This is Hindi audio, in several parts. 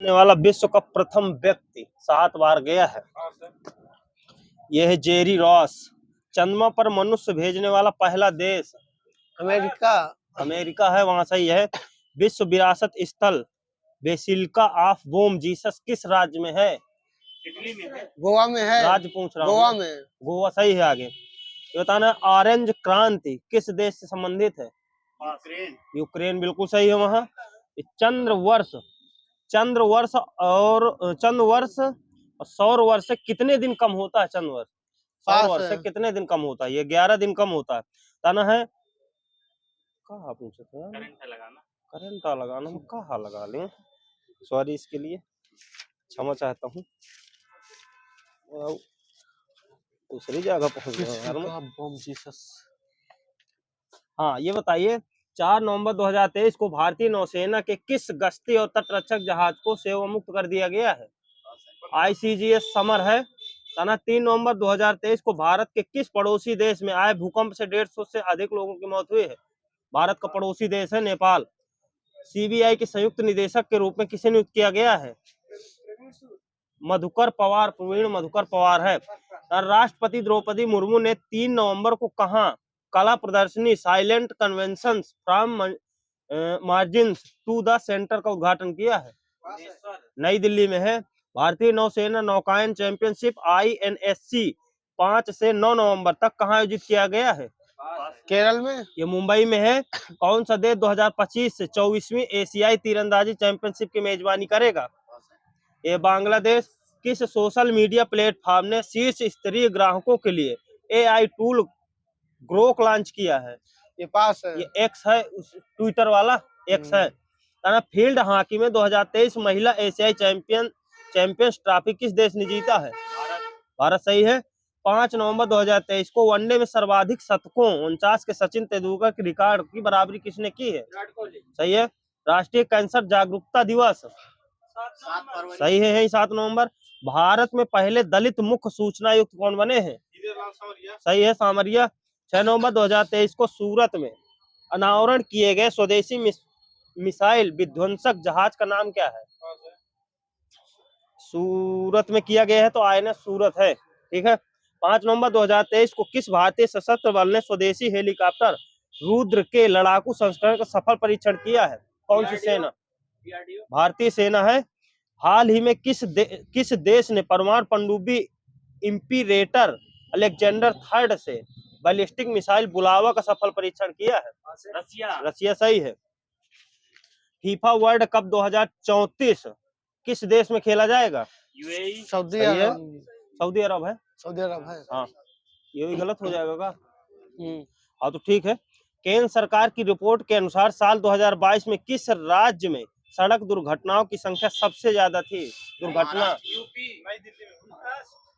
भेजने वाला विश्व का प्रथम व्यक्ति 7 बार गया है। यह है जेरी रॉस। चंद्रमा पर मनुष्य भेजने वाला पहला देश अमेरिका है, वहां सही है। विश्व विरासत स्थल बेसिलिका ऑफ बोम जीसस किस राज्य में है? इटली में है। गोवा में है। राज्य पूछ रहा हूँ। गोवा में। गोवा सही है। आगे ये बताना, ऑरेंज क्रांति किस देश से संबंधित है? यूक्रेन बिल्कुल सही है। वहां चंद्र वर्ष और सौर वर्ष से कितने दिन कम होता है? चंद्र वर्ष सौर वर्ष से कितने दिन कम होता है? ये 11 दिन कम होता है। ताना है कहाँ पूछे थे? करंट लगाना हम कहाँ लगा लें, सॉरी इसके लिए क्षमा चाहता हूँ। दूसरी जगह पहुंच गया। हाँ, ये बताइए 4 नवंबर 2023 को भारतीय नौसेना के किस गश्ती और तटरक्षक जहाज को सेवा मुक्त कर दिया गया है? ICGS समर है। 3 नवंबर 2023 को भारत के किस पड़ोसी देश में आए भूकंप से 150 से अधिक लोगों की मौत हुई है? भारत का पड़ोसी देश है नेपाल। CBI के संयुक्त निदेशक के रूप में किसे नियुक्त किया गया है? मधुकर पवार, प्रवीण मधुकर पवार है। राष्ट्रपति द्रौपदी मुर्मू ने 3 नवंबर को कहां कला प्रदर्शनी silent convention from margins to the centre का उद्घाटन किया है? नई दिल्ली में है। भारतीय नौसेना नौकायन चैंपियनशिप INSC 5 से 9 नवंबर तक कहां आयोजित किया गया है? केरल में। ये मुंबई में है। कौन सा देश 2025 से 24वीं एशियाई तीरंदाजी चैंपियनशिप की मेजबानी करेगा? ये बांग्लादेश। किस सोशल मीडिया प्लेटफॉर्म ने शीर्ष स्तरीय ग्राहकों के लिए AI टूल ग्रोक लॉन्च किया है? ये पास है। ये एक्स है, ट्विटर वाला एक्स है। फील्ड हॉकी में 2023 महिला एशियाई चैंपियंस ट्रॉफी किस देश ने जीता है? भारत सही है। 5 नवंबर 2023 को वनडे में सर्वाधिक शतकों 49 के सचिन तेंदुलकर के रिकॉर्ड की बराबरी किसने की है? सही है। राष्ट्रीय कैंसर जागरूकता दिवस सही है 7 नवंबर। भारत में पहले दलित मुख्य सूचना आयुक्त कौन बने हैं? सही है, सामरिया। 6 नवंबर 2023 को सूरत में अनावरण किए गए स्वदेशी मिसाइल विध्वंसक जहाज का नाम क्या है? सूरत में किया गया है तो INS सूरत है। ठीक है। 5 नवंबर 2023 को किस भारतीय सशस्त्र बल ने स्वदेशी हेलीकॉप्टर रुद्र के लड़ाकू संस्करण का सफल परीक्षण किया है? कौन सी सेना? भारतीय सेना है। हाल ही में किस देश ने परमाणु पनडुब्बी इम्पीरेटर अलेक्जेंडर III से बैलिस्टिक मिसाइल बुलावा का सफल परीक्षण किया है? रसिया सही है। फीफा वर्ल्ड कप 2034 किस देश में खेला जाएगा? सऊदी अरब है। हाँ, ये भी गलत हो जाएगा का? हाँ तो ठीक है। केंद्र सरकार की रिपोर्ट के अनुसार साल 2022 में किस राज्य में सड़क दुर्घटनाओं की संख्या सबसे ज्यादा थी?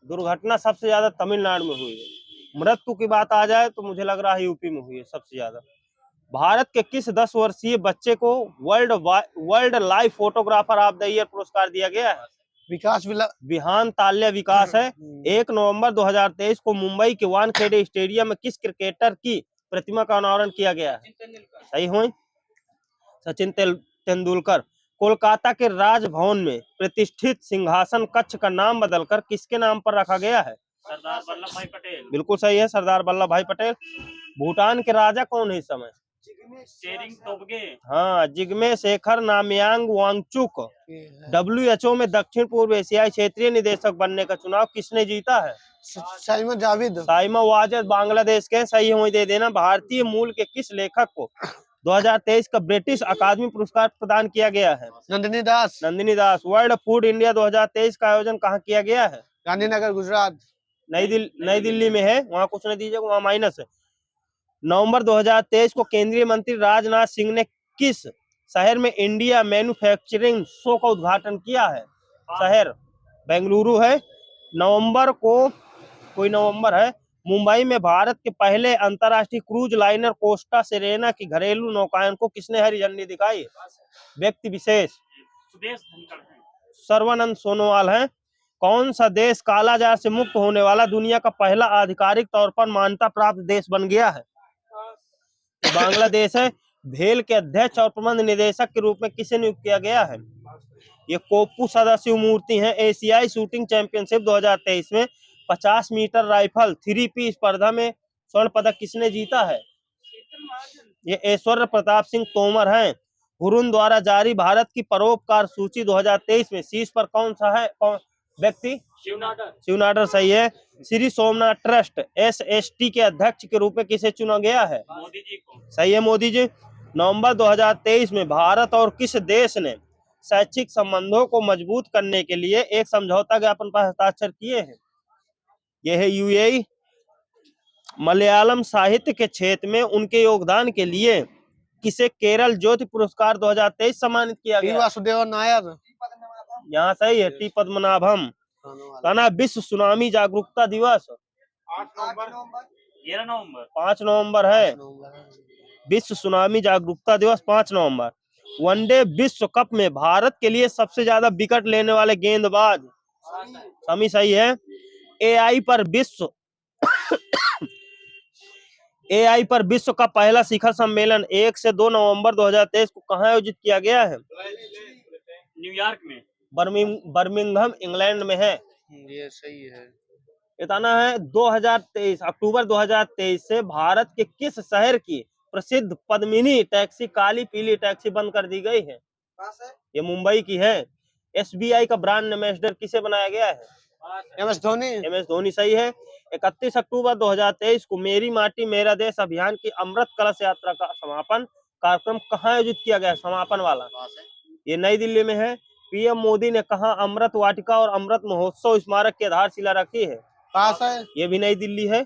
दुर्घटना सबसे ज्यादा तमिलनाडु में हुई है। मृत्यु की बात आ जाए तो मुझे लग रहा है यूपी में हुई है सबसे ज्यादा। भारत के किस 10 वर्षीय बच्चे को world live photographer of the year पुरस्कार दिया गया है? विहान ताल्या विकास है। 1 नवंबर 2023 को मुंबई के वानखेड़े स्टेडियम में किस क्रिकेटर की प्रतिमा का अनावरण किया गया है? सही हो, सचिन तेंदुलकर। कोलकाता के राजभवन में प्रतिष्ठित सिंहासन कक्ष का नाम बदलकर किसके नाम पर रखा गया है? सरदार वल्लभ भाई पटेल। बिल्कुल सही है, सरदार वल्लभ भाई पटेल। भूटान के राजा कौन है इस समय? हाँ, जिग्मे शेखर नामयांग वांगचुक। WHO में दक्षिण पूर्व एशियाई क्षेत्रीय निदेशक बनने का चुनाव किसने जीता है? साइमा वाजिद बांग्लादेश के। सही हो दे देना। भारतीय मूल के किस लेखक को 2023 का ब्रिटिश अकादमी पुरस्कार प्रदान किया गया है? नंदिनी दास। वर्ल्ड फूड इंडिया 2023 का आयोजन कहाँ किया गया है? गांधीनगर, गुजरात। नई दिल्ली में है। वहाँ कुछ नहीं दीजिएगा, वहाँ माइनस है। नवंबर 2023 को केंद्रीय मंत्री राजनाथ सिंह ने किस शहर में इंडिया मैन्युफैक्चरिंग शो का उद्घाटन किया है? शहर बेंगलुरु है। नवंबर को कोई नवंबर है। मुंबई में भारत के पहले अंतर्राष्ट्रीय क्रूज लाइनर कोस्टा सिरेना की घरेलू नौकायन को किसने हरी झंडी दिखाई? व्यक्ति विशेष सर्वानंद सोनोवाल है। कौन सा देश कालाजार से मुक्त होने वाला दुनिया का पहला आधिकारिक तौर पर मान्यता प्राप्त देश बन गया है? बांग्लादेश है। भेल के अध्यक्ष और प्रबंध निदेशक के रूप में किसे नियुक्त किया गया है? ये कोप्पू सदाशिव मूर्ति हैं। एशियाई शूटिंग चैंपियनशिप 2023 में 50 मीटर राइफल 3P स्पर्धा में स्वर्ण पदक किसने जीता है? ये ऐश्वर्य प्रताप सिंह तोमर हैं। हुरुन द्वारा जारी भारत की परोपकार सूची 2023 में शीर्ष पर कौन सा है? कौन व्यक्ति? शिव नाडर सही है। श्री सोमनाथ ट्रस्ट SST के अध्यक्ष के रूप में किसे चुना गया है? मोदी जी को। सही है, मोदी जी। नवंबर 2023 में भारत और किस देश ने शैक्षिक संबंधों को मजबूत करने के लिए एक समझौता ज्ञापन पर हस्ताक्षर किए हैं? यह है UAE। मलयालम साहित्य के क्षेत्र में उनके योगदान के लिए किसे केरल ज्योति पुरस्कार 2023 सम्मानित किया टी गया? वासुदेवन नायर। यहाँ सही है, टी पद्मनाभम। कहना विश्व सुनामी जागरूकता दिवस 11 नवंबर 5 नवंबर है। विश्व सुनामी जागरूकता दिवस 5 नवंबर। वनडे विश्व कप में भारत के लिए सबसे ज्यादा विकेट लेने वाले गेंदबाज? शमी सही है। AI पर विश्व का पहला शिखर सम्मेलन 1 से 2 नवंबर 2023 को कहाँ आयोजित किया गया है? न्यूयॉर्क में। बर्मिंघम इंग्लैंड में है। ये सही है। बताना है 2023 अक्टूबर 2023 से भारत के किस शहर की प्रसिद्ध पद्मिनी टैक्सी काली पीली टैक्सी बंद कर दी गई है? ये मुंबई की है। SBI का ब्रांड एम्बेसडर किसे बनाया गया है? MS धोनी। MS धोनी सही है। 31 अक्टूबर 2023 को मेरी माटी मेरा देश अभियान की अमृत कलश यात्रा का समापन कार्यक्रम कहाँ आयोजित किया गया है? समापन वाला ये नई दिल्ली में है। PM मोदी ने कहा अमृत वाटिका और अमृत महोत्सव स्मारक की आधारशिला रखी है? पास है। ये भी नई दिल्ली है।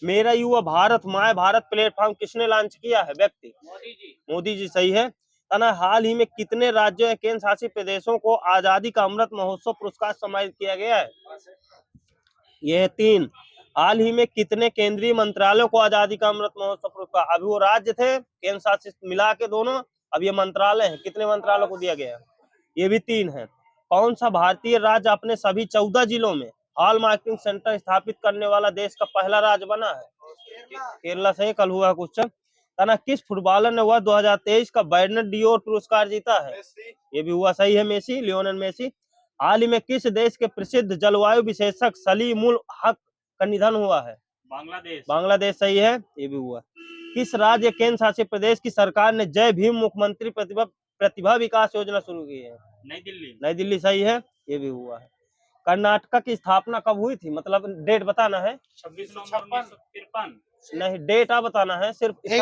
मेरा युवा भारत माय भारत प्लेटफॉर्म किसने लॉन्च किया है? व्यक्ति? मोदी जी सही है। तना हाल ही में कितने राज्यों या केंद्र शासित प्रदेशों को आजादी का अमृत महोत्सव पुरस्कार सम्मानित किया गया है? यह 3। हाल ही में कितने केंद्रीय मंत्रालयों को आजादी का अमृत महोत्सव पुरस्कार? अभी वो राज्य थे केंद्र शासित मिला के दोनों, अब ये मंत्रालय है। कितने मंत्रालयों को दिया गया है? ये भी 3 है। कौन सा भारतीय राज्य अपने सभी 14 जिलों में हॉल मार्किंग सेंटर स्थापित करने वाला देश का पहला राज्य बना है? केरला से कल हुआ क्वेश्चन। तना किस फुटबॉलर ने वह 2023 का बैडन डियोर पुरस्कार जीता है? ये भी हुआ सही है, मेसी, लियोनेल मेसी। हाल ही में किस देश के प्रसिद्ध जलवायु विशेषज्ञ सलीमुल हक का निधन हुआ है? बांग्लादेश सही है, ये भी हुआ। किस राज्य केंद्र शासित प्रदेश की सरकार ने जय भीम मुख्यमंत्री प्रतिभा विकास योजना शुरू की है? नई दिल्ली सही है, ये भी हुआ है। कर्नाटक की स्थापना कब हुई थी? मतलब डेट बताना है। 26 नवंबर 1953। नहीं, डेट आप बताना है सिर्फ। 1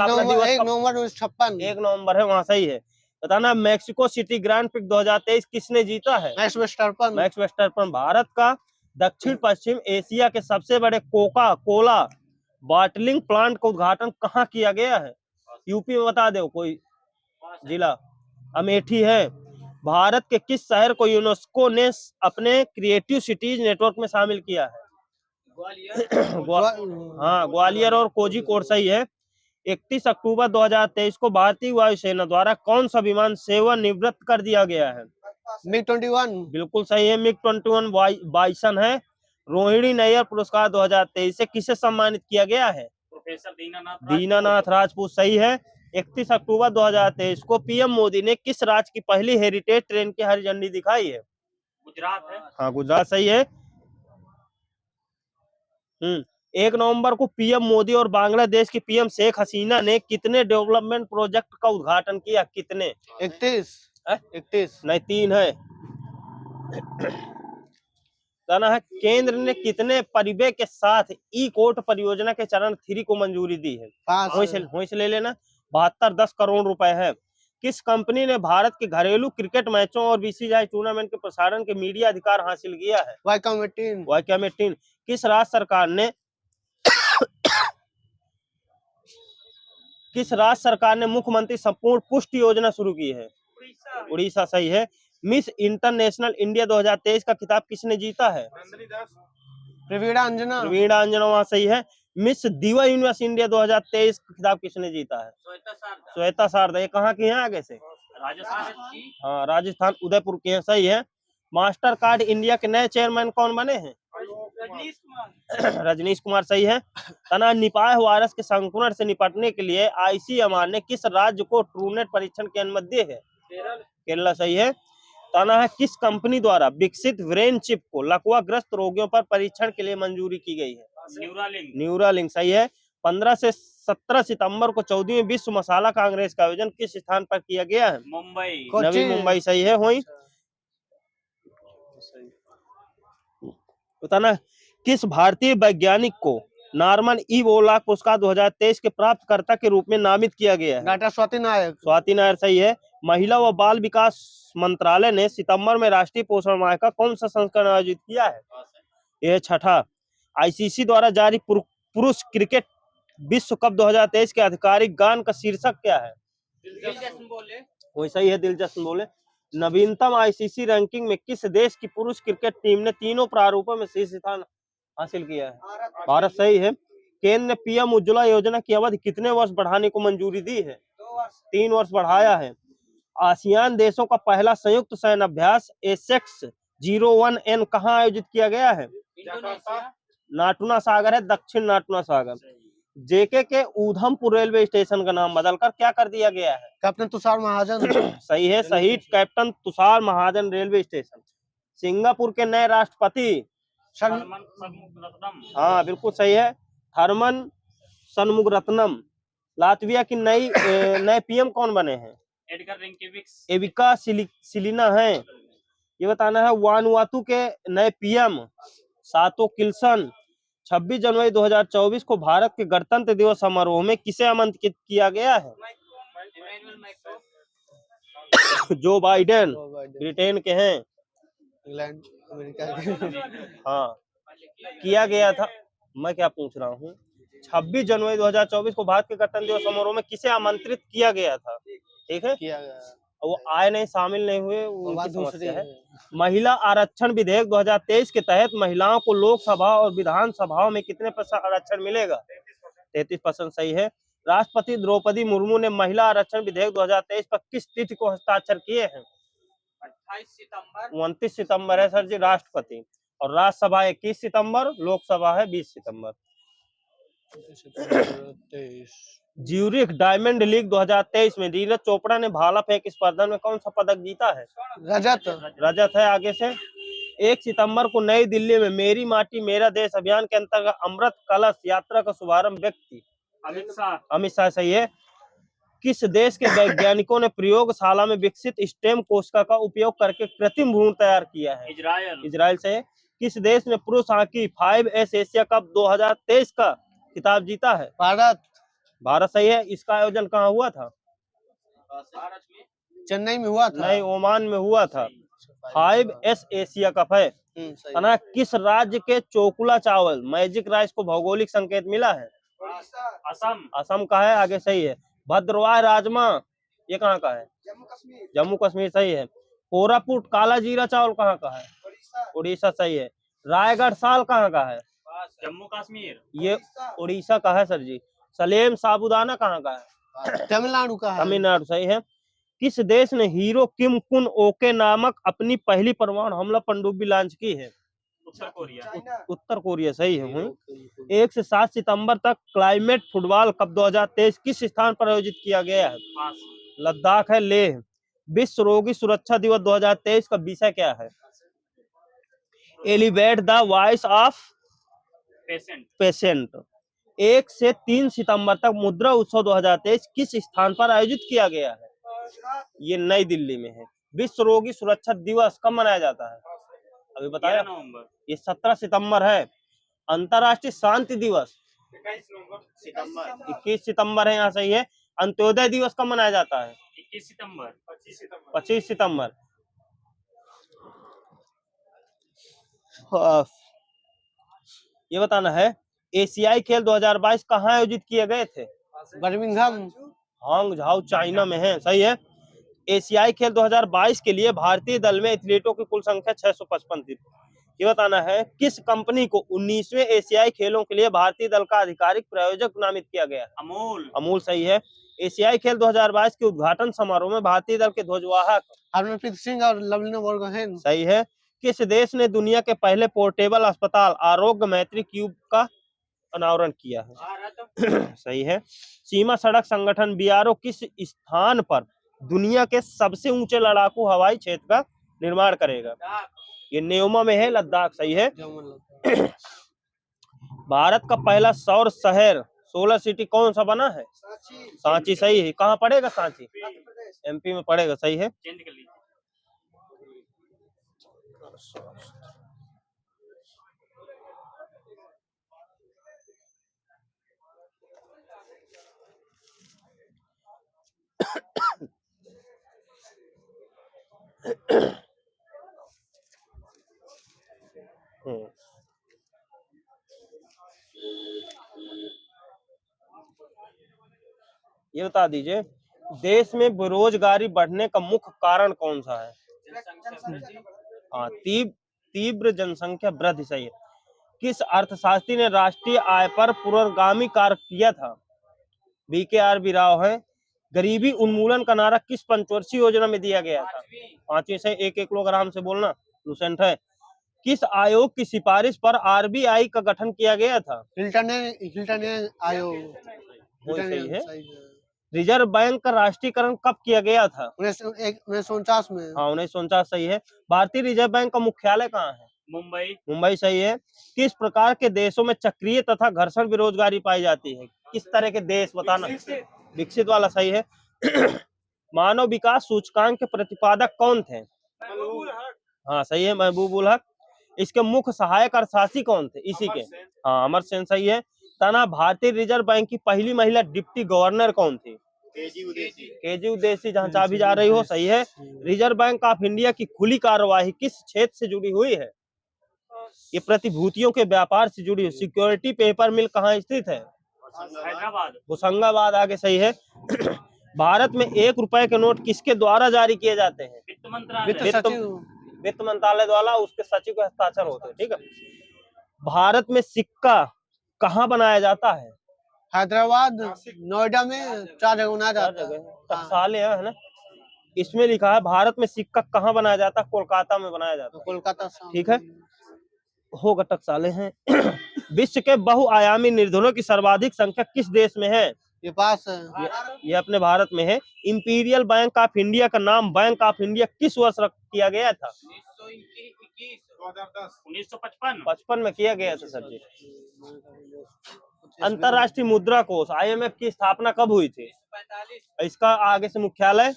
नवंबर 1956। 1 नवंबर है, वहाँ सही है। बताना मैक्सिको सिटी ग्रांड प्रिक्स 2023 किसने जीता है? Max Verstappen. भारत का दक्षिण पश्चिम एशिया के सबसे बड़े कोका कोला बॉटलिंग प्लांट का उद्घाटन कहाँ किया गया है? यूपी में बता दो कोई जिला। अमेठी है। भारत के किस शहर को यूनेस्को ने अपने क्रिएटिव सिटीज नेटवर्क में शामिल किया है? हाँ, ग्वालियर और कोझिकोड सही है। 31 अक्टूबर 2023 को भारतीय वायुसेना द्वारा कौन सा विमान सेवानिवृत्त कर दिया गया है? MiG-21। बिल्कुल सही है, MiG-21 बाइसन है। रोहिणी नैयर पुरस्कार 2023 से किसे सम्मानित किया गया है? प्रोफेसर दीनानाथ राजपूत सही है। 31 अक्टूबर 2023 को PM मोदी ने किस राज्य की पहली हेरिटेज ट्रेन की हरी झंडी दिखाई है? गुजरात है। हाँ, गुजरात सही है। 1 नवंबर को PM मोदी और बांग्लादेश की PM शेख हसीना ने कितने डेवलपमेंट प्रोजेक्ट का उद्घाटन किया? कितने? 31 नहीं, 3 है। कहना है केंद्र ने कितने परिव्यय के साथ ई-कोर्ट परियोजना के चरण 3 को मंजूरी दी है? होश ले लेना। 72 करोड़ रुपए है। किस कंपनी ने भारत के घरेलू क्रिकेट मैचों और BCCI टूर्नामेंट के प्रसारण के मीडिया अधिकार हासिल किया है? वाइकॉम 18। किस राज्य सरकार ने मुख्यमंत्री संपूर्ण पुष्टि योजना शुरू की है? उड़ीसा सही है। मिस इंटरनेशनल इंडिया 2023 का खिताब किसने जीता है? प्रवीणा अंजना वहाँ सही है। मिस दिवा यूनिवर्स इंडिया 2023 का खिताब किसने जीता है? श्वेता शारदा। ये कहाँ की है? आगे से राजस्थान उदयपुर के हैं, सही है। मास्टर कार्ड इंडिया के नए चेयरमैन कौन बने हैं? रजनीश कुमार सही है। तना निपाह वायरस के संक्रमण से निपटने के लिए आईसीएमआर ने किस राज्य को ट्रूनेट परीक्षण की अनुमति दी है? केरला सही है। तना है किस कंपनी द्वारा विकसित ब्रेन चिप को लकवाग्रस्त रोगियों पर परीक्षण के लिए मंजूरी की गई है? न्यूरालिंक। न्यूरालिंक सही है। 15 से 17 सितंबर को 14वीं विश्व मसाला कांग्रेस का आयोजन किस स्थान पर किया गया है? मुंबई। नवी मुंबई सही है। हुई बताना किस भारतीय वैज्ञानिक को नॉर्मन ई बोरलॉग पुरस्कार 2023 के प्राप्तकर्ता के रूप में नामित किया गया है? डॉक्टर स्वाति नायक। स्वाति नायर सही है। महिला व बाल विकास मंत्रालय ने सितंबर में राष्ट्रीय पोषण माह का कौन सा संस्करण आयोजित किया है? यह छठा। आईसीसी द्वारा जारी पुरुष क्रिकेट विश्व कप 2023 के आधिकारिक गान का शीर्षक क्या है? वही सही है, दिल जश्न बोले। नवीनतम आईसीसी रैंकिंग में किस देश की पुरुष क्रिकेट टीम ने तीनों प्रारूपों में शीर्ष स्थान हासिल किया है? भारत सही है। केंद्र ने पीएम उज्ज्वला योजना की अवधि कितने वर्ष बढ़ाने को मंजूरी दी है? 3 वर्ष बढ़ाया है। आसियान देशों का पहला संयुक्त सैन्य अभ्यास एसेक्स 01N कहाँ आयोजित किया गया है? नाटुना सागर है, दक्षिण नाटुना सागर। जेके के ऊधमपुर रेलवे स्टेशन का नाम बदलकर क्या कर दिया गया है? कैप्टन तुषार महाजन। सही है। शहीद कैप्टन तुषार महाजन रेलवे स्टेशन। सिंगापुर के नए राष्ट्रपति हाँ बिल्कुल सही है, थर्मन सनमुगरत्नम। लातविया की नए पीएम कौन बने हैं? एडगर रिंकेविक्स। एविका सिलिना है। ये बताना है वानुआतू के नए पीएम सातो किल्सन। 26 जनवरी 2024 को भारत के गणतंत्र दिवस समारोह में किसे आमंत्रित किया गया है? जो बाइडेन ब्रिटेन के हैं। इंग्लैंड अमेरिका के। हाँ किया गया था। मैं क्या पूछ रहा हूँ, 26 जनवरी 2024 को भारत के गणतंत्र दिवस समारोह में किसे आमंत्रित किया गया था? ठीक है, किया गया। वो आए नहीं, शामिल नहीं हुए, वो बात उनकी दूसरी समस्या है। है। महिला आरक्षण विधेयक 2023 के तहत महिलाओं को लोकसभा और विधानसभाओं में कितने प्रतिशत आरक्षण मिलेगा? 33% सही है। राष्ट्रपति द्रौपदी मुर्मू ने महिला आरक्षण विधेयक 2023 पर किस तिथि को हस्ताक्षर किए हैं? 29 सितंबर है सर जी राष्ट्रपति, और राज्यसभा 21 सितंबर, लोकसभा है 20 सितंबर। ज्यूरिख डायमंड लीग 2023 में नीरज चोपड़ा ने भाला फेंक स्पर्धा में कौन सा पदक जीता है? रजत है। आगे से 1 सितंबर को नई दिल्ली में मेरी माटी मेरा देश अभियान के अंतर्गत अमृत कलश यात्रा का शुभारंभ व्यक्ति? अमित शाह सही है। किस देश के वैज्ञानिकों ने प्रयोगशाला में विकसित स्टेम कोशिका का उपयोग करके कृत्रिम भ्रूण तैयार किया है? इजराइल से। किस देश ने पुरुष हॉकी 5S एशिया कप 2023 का खिताब जीता है? भारत सही है। इसका आयोजन कहाँ हुआ था? चेन्नई में हुआ था। नहीं, ओमान में हुआ था। 5S एशिया कप है। तना किस राज्य के चोकुला चावल मैजिक राइस को भौगोलिक संकेत मिला है? असम का है। आगे सही है। भद्रवाह राजमा ये कहाँ का है? जम्मू कश्मीर सही है। कोरापुट काला जीरा चावल कहाँ का है? उड़ीसा सही है। रायगढ़ साल कहाँ का है? जम्मू कश्मीर। ये उड़ीसा का है सर जी। सलेम साबुदाना कहाँ का है? तमिलनाडु का है। तमिलनाडु सही है। किस देश ने हीरो किम कुन ओके नामक अपनी पहली परमाणु हमला पनडुब्बी लॉन्च की है? उत्तर कोरिया सही है। 1 से 7 सितंबर तक क्लाइमेट फुटबॉल कप 2023 किस स्थान पर आयोजित किया गया है? लद्दाख है। लेह। विश्व रोगी सुरक्षा दिवस 2023 का विषय क्या है? Elevate the voice of patient. 1 से 3 सितंबर तक मुद्रा उत्सव 2023 किस स्थान पर आयोजित किया गया है? ये नई दिल्ली में है। विश्व रोगी सुरक्षा दिवस कब मनाया जाता है? अभी बताया। ये 17 सितंबर है। अंतरराष्ट्रीय शांति दिवस 21 सितंबर है। यहाँ सही है। अंत्योदय दिवस कब मनाया जाता है? 21 सितंबर। 25 सितंबर। ये बताना है एशियाई खेल 2022 कहाँ आयोजित किए गए थे? बर्मिंघम हांगझाओ चाइना में है। सही है। एशियाई खेल 2022 के लिए भारतीय दल में एथलीटों की कुल संख्या 655 थी। ये बताना है किस कंपनी को 19वें एशियाई खेलों के लिए भारतीय दल का आधिकारिक प्रायोजक नामित किया गया है? अमूल सही है। एशियाई खेल 2022 के उद्घाटन समारोह में भारतीय दल के ध्वजवाहक हरमनप्रीत सिंह और लवलीना बोरगोहेन। सही है। किस देश ने दुनिया के पहले पोर्टेबल अस्पताल आरोग्य मैत्री क्यूब का अनावरण किया है? सही है। सीमा सड़क संगठन बीआरओ किस स्थान पर दुनिया के सबसे ऊंचे लड़ाकू हवाई क्षेत्र का निर्माण करेगा? ये न्योमा में है, लद्दाख। सही है। भारत का पहला सौर शहर सोलर सिटी कौन सा बना है? सांची। सही है। कहाँ पड़ेगा सांची? एमपी में पड़ेगा। सही है। चेंज कर लीजिए। ये बता दीजिए, देश में बेरोजगारी बढ़ने का मुख्य कारण कौन सा है? हाँ, तीव्र जनसंख्या वृद्धि। सही है। किस अर्थशास्त्री ने राष्ट्रीय आय पर पूर्वगामी कार्य किया था? BKR राव है। गरीबी उन्मूलन का नारा किस पंचवर्षीय योजना में दिया गया था? 5वीं। से एक लोग आराम से बोलना, लुसेंट है। किस आयोग की सिफारिश पर RBI का गठन किया गया था? हिल्टन आयोग। वो सही है। रिजर्व बैंक का राष्ट्रीयकरण कब किया गया था? 1949 में। हाँ, 1949। सही है। भारतीय रिजर्व बैंक का मुख्यालय कहाँ है? मुंबई। सही है। किस प्रकार के देशों में चक्रीय तथा घर्षण बेरोजगारी पाई जाती है? किस तरह के देश बताना? विकसित वाला। सही है। मानव विकास सूचकांक के प्रतिपादक कौन थे? हाँ, सही है, महबूब उल हक। इसके मुख्य सहायक अर्थशास्त्री कौन थे इसी के? हाँ, अमर सेन। सही है। तना भारतीय रिजर्व बैंक की पहली महिला डिप्टी गवर्नर कौन थी? केजी उदेसी, जहाँ चाबी जा रही हो। सही है। रिजर्व बैंक ऑफ इंडिया की खुली कार्यवाही किस क्षेत्र से जुड़ी हुई है? ये प्रतिभूतियों के व्यापार से जुड़ी हुई। सिक्योरिटी पेपर मिल कहाँ स्थित है? होशंगाबाद आगे। सही है। भारत में 1 रुपए के नोट किसके द्वारा जारी किए जाते हैं? वित्त मंत्रालय द्वारा। उसके सचिव के हस्ताक्षर होते हैं। ठीक है। भारत में सिक्का कहाँ बनाया जाता है? हैदराबाद, नोएडा में 4 जगह बनाया जाता है। टकसाले है ना, इसमें लिखा है भारत में सिक्का कहाँ बनाया जाता है? कोलकाता में बनाया जाता है। कोलकाता। ठीक है, होगा टकसाले हैं। विश्व के बहुआयामी निर्धनों की सर्वाधिक संख्या किस देश में है? ये पास है। ये अपने भारत में है। इंपीरियल बैंक ऑफ इंडिया का नाम बैंक ऑफ इंडिया किस वर्ष किया गया था? 1955 में किया गया था सर जी। अंतरराष्ट्रीय मुद्रा कोष IMF की स्थापना कब हुई थी? इसका आगे से मुख्यालय?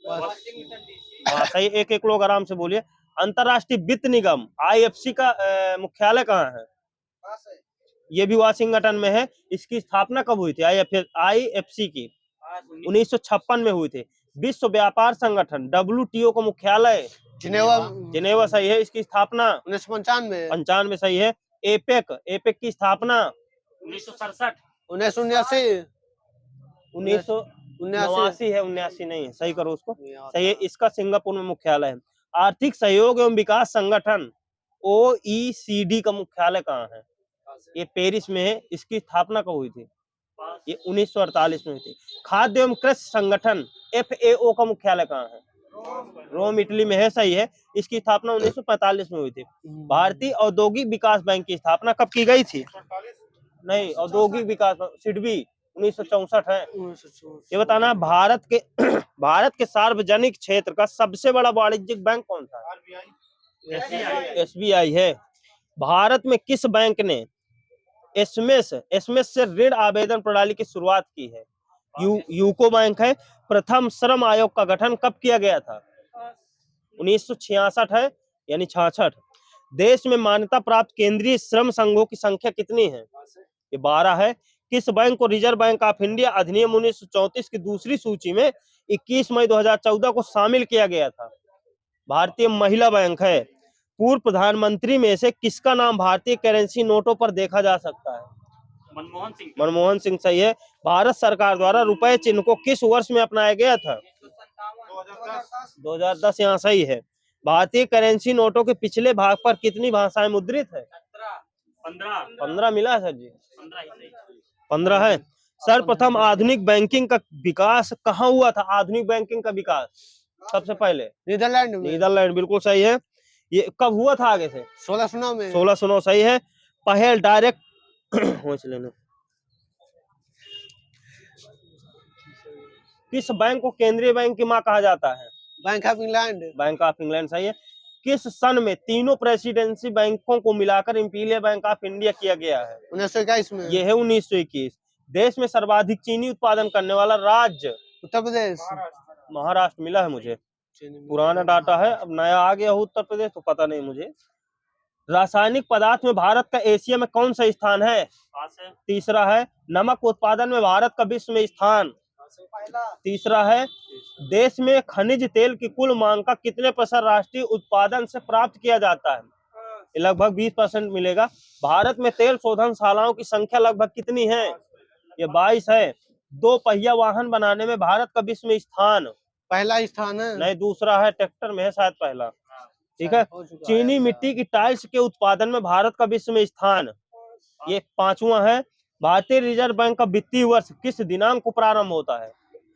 हाँ, सही। एक लोग आराम से बोलिए। अंतरराष्ट्रीय वित्त निगम IFC का मुख्यालय कहाँ है? ये भी वाशिंगटन में है। इसकी स्थापना कब हुई थी? IFC की 1956 में हुई थी। विश्व व्यापार संगठन WTO का मुख्यालय? जिनेवा। सही है। इसकी स्थापना 1995। सही है। एपेक की स्थापना 1979 है। 79 नहीं है। सही करो उसको। सही है। इसका सिंगापुर में मुख्यालय है। आर्थिक सहयोग एवं विकास संगठन OECD का मुख्यालय कहाँ है? ये पेरिस में है। इसकी स्थापना कब हुई थी? ये 1948 में हुई थी। खाद्य एवं कृषि संगठन FAO का मुख्यालय कहाँ है? रोम, इटली में है। सही है। इसकी स्थापना 1945 में हुई थी। भारतीय औद्योगिक विकास बैंक की स्थापना कब की गई थी? नहीं, औद्योगिक विकास सिडबी 1964 है। ये बताना, भारत के सार्वजनिक क्षेत्र का सबसे बड़ा वाणिज्यिक बैंक कौन था? SBI है। भारत में किस बैंक ने SMS से ऋण आवेदन प्रणाली की शुरुआत की है? यूको बैंक है। प्रथम श्रम आयोग का गठन कब किया गया था? 1966 है, यानी 66। देश में मान्यता प्राप्त केंद्रीय श्रम संघों की संख्या कितनी है? ये 12 है। किस बैंक को रिजर्व बैंक ऑफ इंडिया अधिनियम 1934 की दूसरी सूची में 21 मई 2014 को शामिल किया गया था? भारतीय महिला बैंक है। पूर्व प्रधानमंत्री में से किसका नाम भारतीय करेंसी नोटों पर देखा जा सकता है? मनमोहन सिंह। सही है। भारत सरकार द्वारा रुपए चिन्ह को किस वर्ष में अपनाया गया था? 2010। यहाँ सही है। भारतीय करेंसी नोटों के पिछले भाग पर कितनी भाषाएं मुद्रित है? 15 मिला है सर जी। 15 है। सर्वप्रथम आधुनिक बैंकिंग का विकास कहाँ हुआ था? आधुनिक बैंकिंग का विकास सबसे पहले नीदरलैंड। बिल्कुल सही है। ये कब हुआ था आगे से? 1609 में। 1609 सही है। पहल डायरेक्ट लेना। किस बैंक को केंद्रीय बैंक की मां कहा जाता है? Bank of England. Bank of England सही है। किस सन में तीनों प्रेसिडेंसी बैंकों को मिलाकर इंपीरियल बैंक ऑफ इंडिया किया गया है? 1921 में। ये है 1921। देश में सर्वाधिक चीनी उत्पादन करने वाला राज्य? उत्तर प्रदेश। महाराष्ट्र मिला है मुझे, पुराना डाटा है, अब नया आ गया हो उत्तर प्रदेश तो पता नहीं मुझे। रासायनिक पदार्थ में भारत का एशिया में कौन सा स्थान है? तीसरा है। नमक उत्पादन में भारत का विश्व में स्थान? तीसरा है। देश में खनिज तेल की कुल मांग का कितने % राष्ट्रीय उत्पादन से प्राप्त किया जाता है? लगभग 20% मिलेगा। भारत में तेल शोधनशालाओं की संख्या लगभग कितनी है? ये 22 है। 2 पहिया वाहन बनाने में भारत का विश्व में स्थान? पहला स्थान है। नहीं, दूसरा है, ट्रैक्टर में है शायद पहला। ठीक है। चीनी मिट्टी की टाइल्स के उत्पादन में भारत का विश्व में स्थान? ये 5वां है। भारतीय रिजर्व बैंक का वित्तीय वर्ष किस दिनांक को प्रारंभ होता है?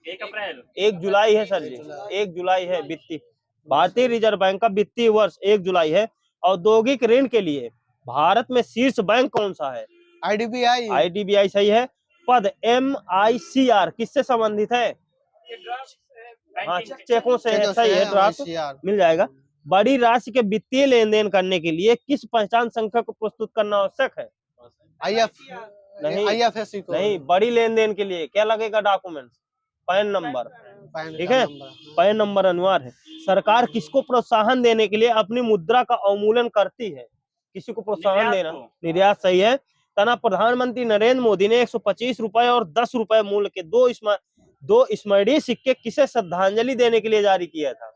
1 अप्रैल। 1 जुलाई है सर जी, 1 जुलाई है वित्तीय। भारतीय रिजर्व बैंक का वित्तीय वर्ष 1 जुलाई है। औद्योगिक ऋण के लिए भारत में शीर्ष बैंक कौन सा है? IDBI। IDBI सही है। पद MICR किससे संबंधित है? हाँ, चेकों से है, सही है। ड्राफ्ट मिल जाएगा। बड़ी राशि के वित्तीय लेन देन करने के लिए किस पहचान संख्या को प्रस्तुत करना आवश्यक है? नहीं, IFSC को। नहीं, बड़ी लेन देन के लिए क्या लगेगा डॉक्यूमेंट? Pan number. ठीक है, पैन नंबर अनिवार्य है। सरकार किसको प्रोत्साहन देने के लिए अपनी मुद्रा का अवमूल्यन करती है? किसी को प्रोत्साहन देना? निर्यात सही है। तना प्रधानमंत्री नरेंद्र मोदी ने 125 रुपए और 10 रुपए मूल्य के दो स्मरणीय सिक्के किसे श्रद्धांजलि देने के लिए जारी किया था?